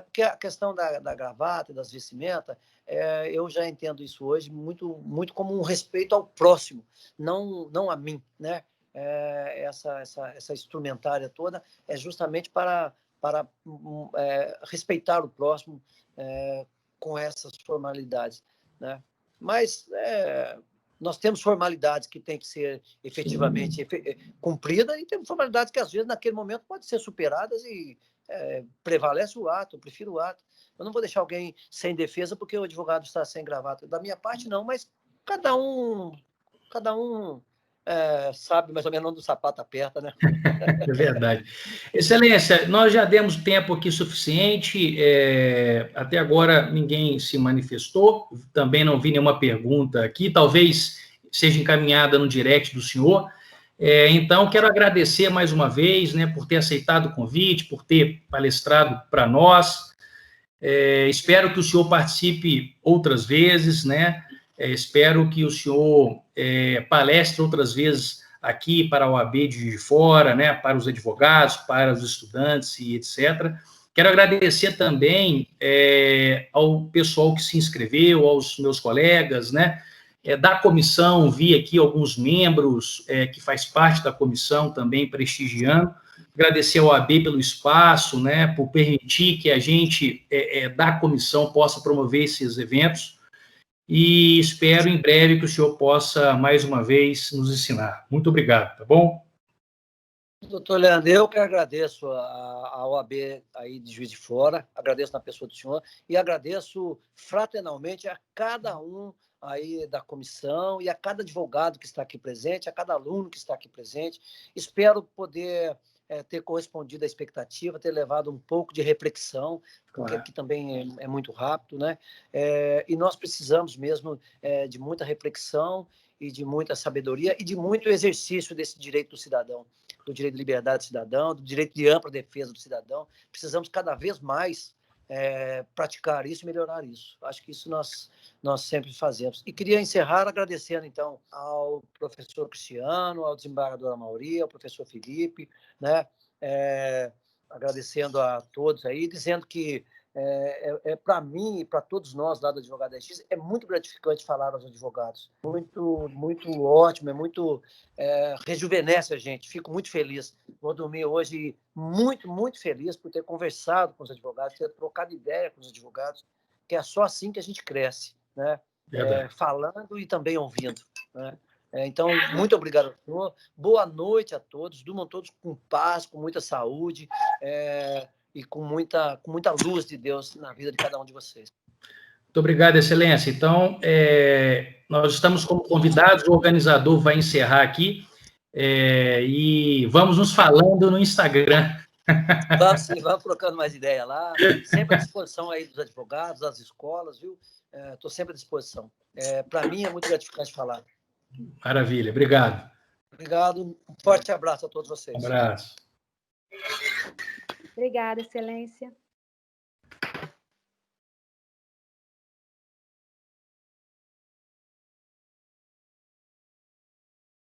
Speaker 2: Porque a questão da gravata e das vestimentas, eu já entendo isso hoje muito, muito como um respeito ao próximo, não a mim, né? Essa instrumentária toda é justamente para respeitar o próximo com essas formalidades, né? Mas nós temos formalidades que têm que ser efetivamente cumpridas e temos formalidades que, às vezes, naquele momento, podem ser superadas e prevalece o ato, eu prefiro o ato. Eu não vou deixar alguém sem defesa porque o advogado está sem gravata. Da minha parte, não, mas cada um sabe mais ou menos onde o sapato aperta, né?
Speaker 1: É verdade. Excelência, nós já demos tempo aqui suficiente, até agora ninguém se manifestou, também não vi nenhuma pergunta aqui, talvez seja encaminhada no direct do senhor. Então, quero agradecer mais uma vez, né, por ter aceitado o convite, por ter palestrado para nós. Espero que o senhor participe outras vezes, né? Espero que o senhor palestre outras vezes aqui para a OAB de Juiz de Fora, né, para os advogados, para os estudantes e etc. Quero agradecer também ao pessoal que se inscreveu, aos meus colegas, né, da comissão, vi aqui alguns membros que faz parte da comissão também prestigiando. Agradecer ao OAB pelo espaço, né, por permitir que a gente, da comissão, possa promover esses eventos. E espero em breve que o senhor possa, mais uma vez, nos ensinar. Muito obrigado, tá bom?
Speaker 2: Doutor Leandro, eu que agradeço a OAB aí de Juiz de Fora, agradeço na pessoa do senhor e agradeço fraternalmente a cada um aí da comissão e a cada advogado que está aqui presente, a cada aluno que está aqui presente. Espero poder ter correspondido à expectativa, ter levado um pouco de reflexão, porque aqui também é muito rápido, né? E nós precisamos mesmo de muita reflexão e de muita sabedoria e de muito exercício desse direito do cidadão, do direito de liberdade do cidadão, do direito de ampla defesa do cidadão. Precisamos cada vez mais praticar isso e melhorar isso. Acho que isso nós sempre fazemos. E queria encerrar agradecendo, então, ao professor Cristiano, ao desembargador Amauri, ao professor Felipe, né? Agradecendo a todos aí, dizendo que para mim e para todos nós lá do Advogado AX, é muito gratificante falar aos advogados. Muito, muito ótimo, rejuvenesce a gente. Fico muito feliz. Vou dormir hoje muito, muito feliz por ter conversado com os advogados, ter trocado ideia com os advogados, que é só assim que a gente cresce, né? Falando e também ouvindo, né? Então, muito obrigado, senhor. Boa noite a todos. Durmam todos com paz, com muita saúde e com muita luz de Deus na vida de cada um de vocês.
Speaker 1: Muito obrigado, Excelência. Então, nós estamos como convidados, o organizador vai encerrar aqui. e vamos nos falando no Instagram.
Speaker 2: Vamos sim, vamos trocando mais ideia lá. Sempre à disposição aí dos advogados, das escolas, viu? Estou sempre à disposição. Para mim é muito gratificante falar.
Speaker 1: Maravilha, obrigado.
Speaker 2: Obrigado, um forte abraço a todos vocês.
Speaker 1: Abraço.
Speaker 3: Obrigada, Excelência.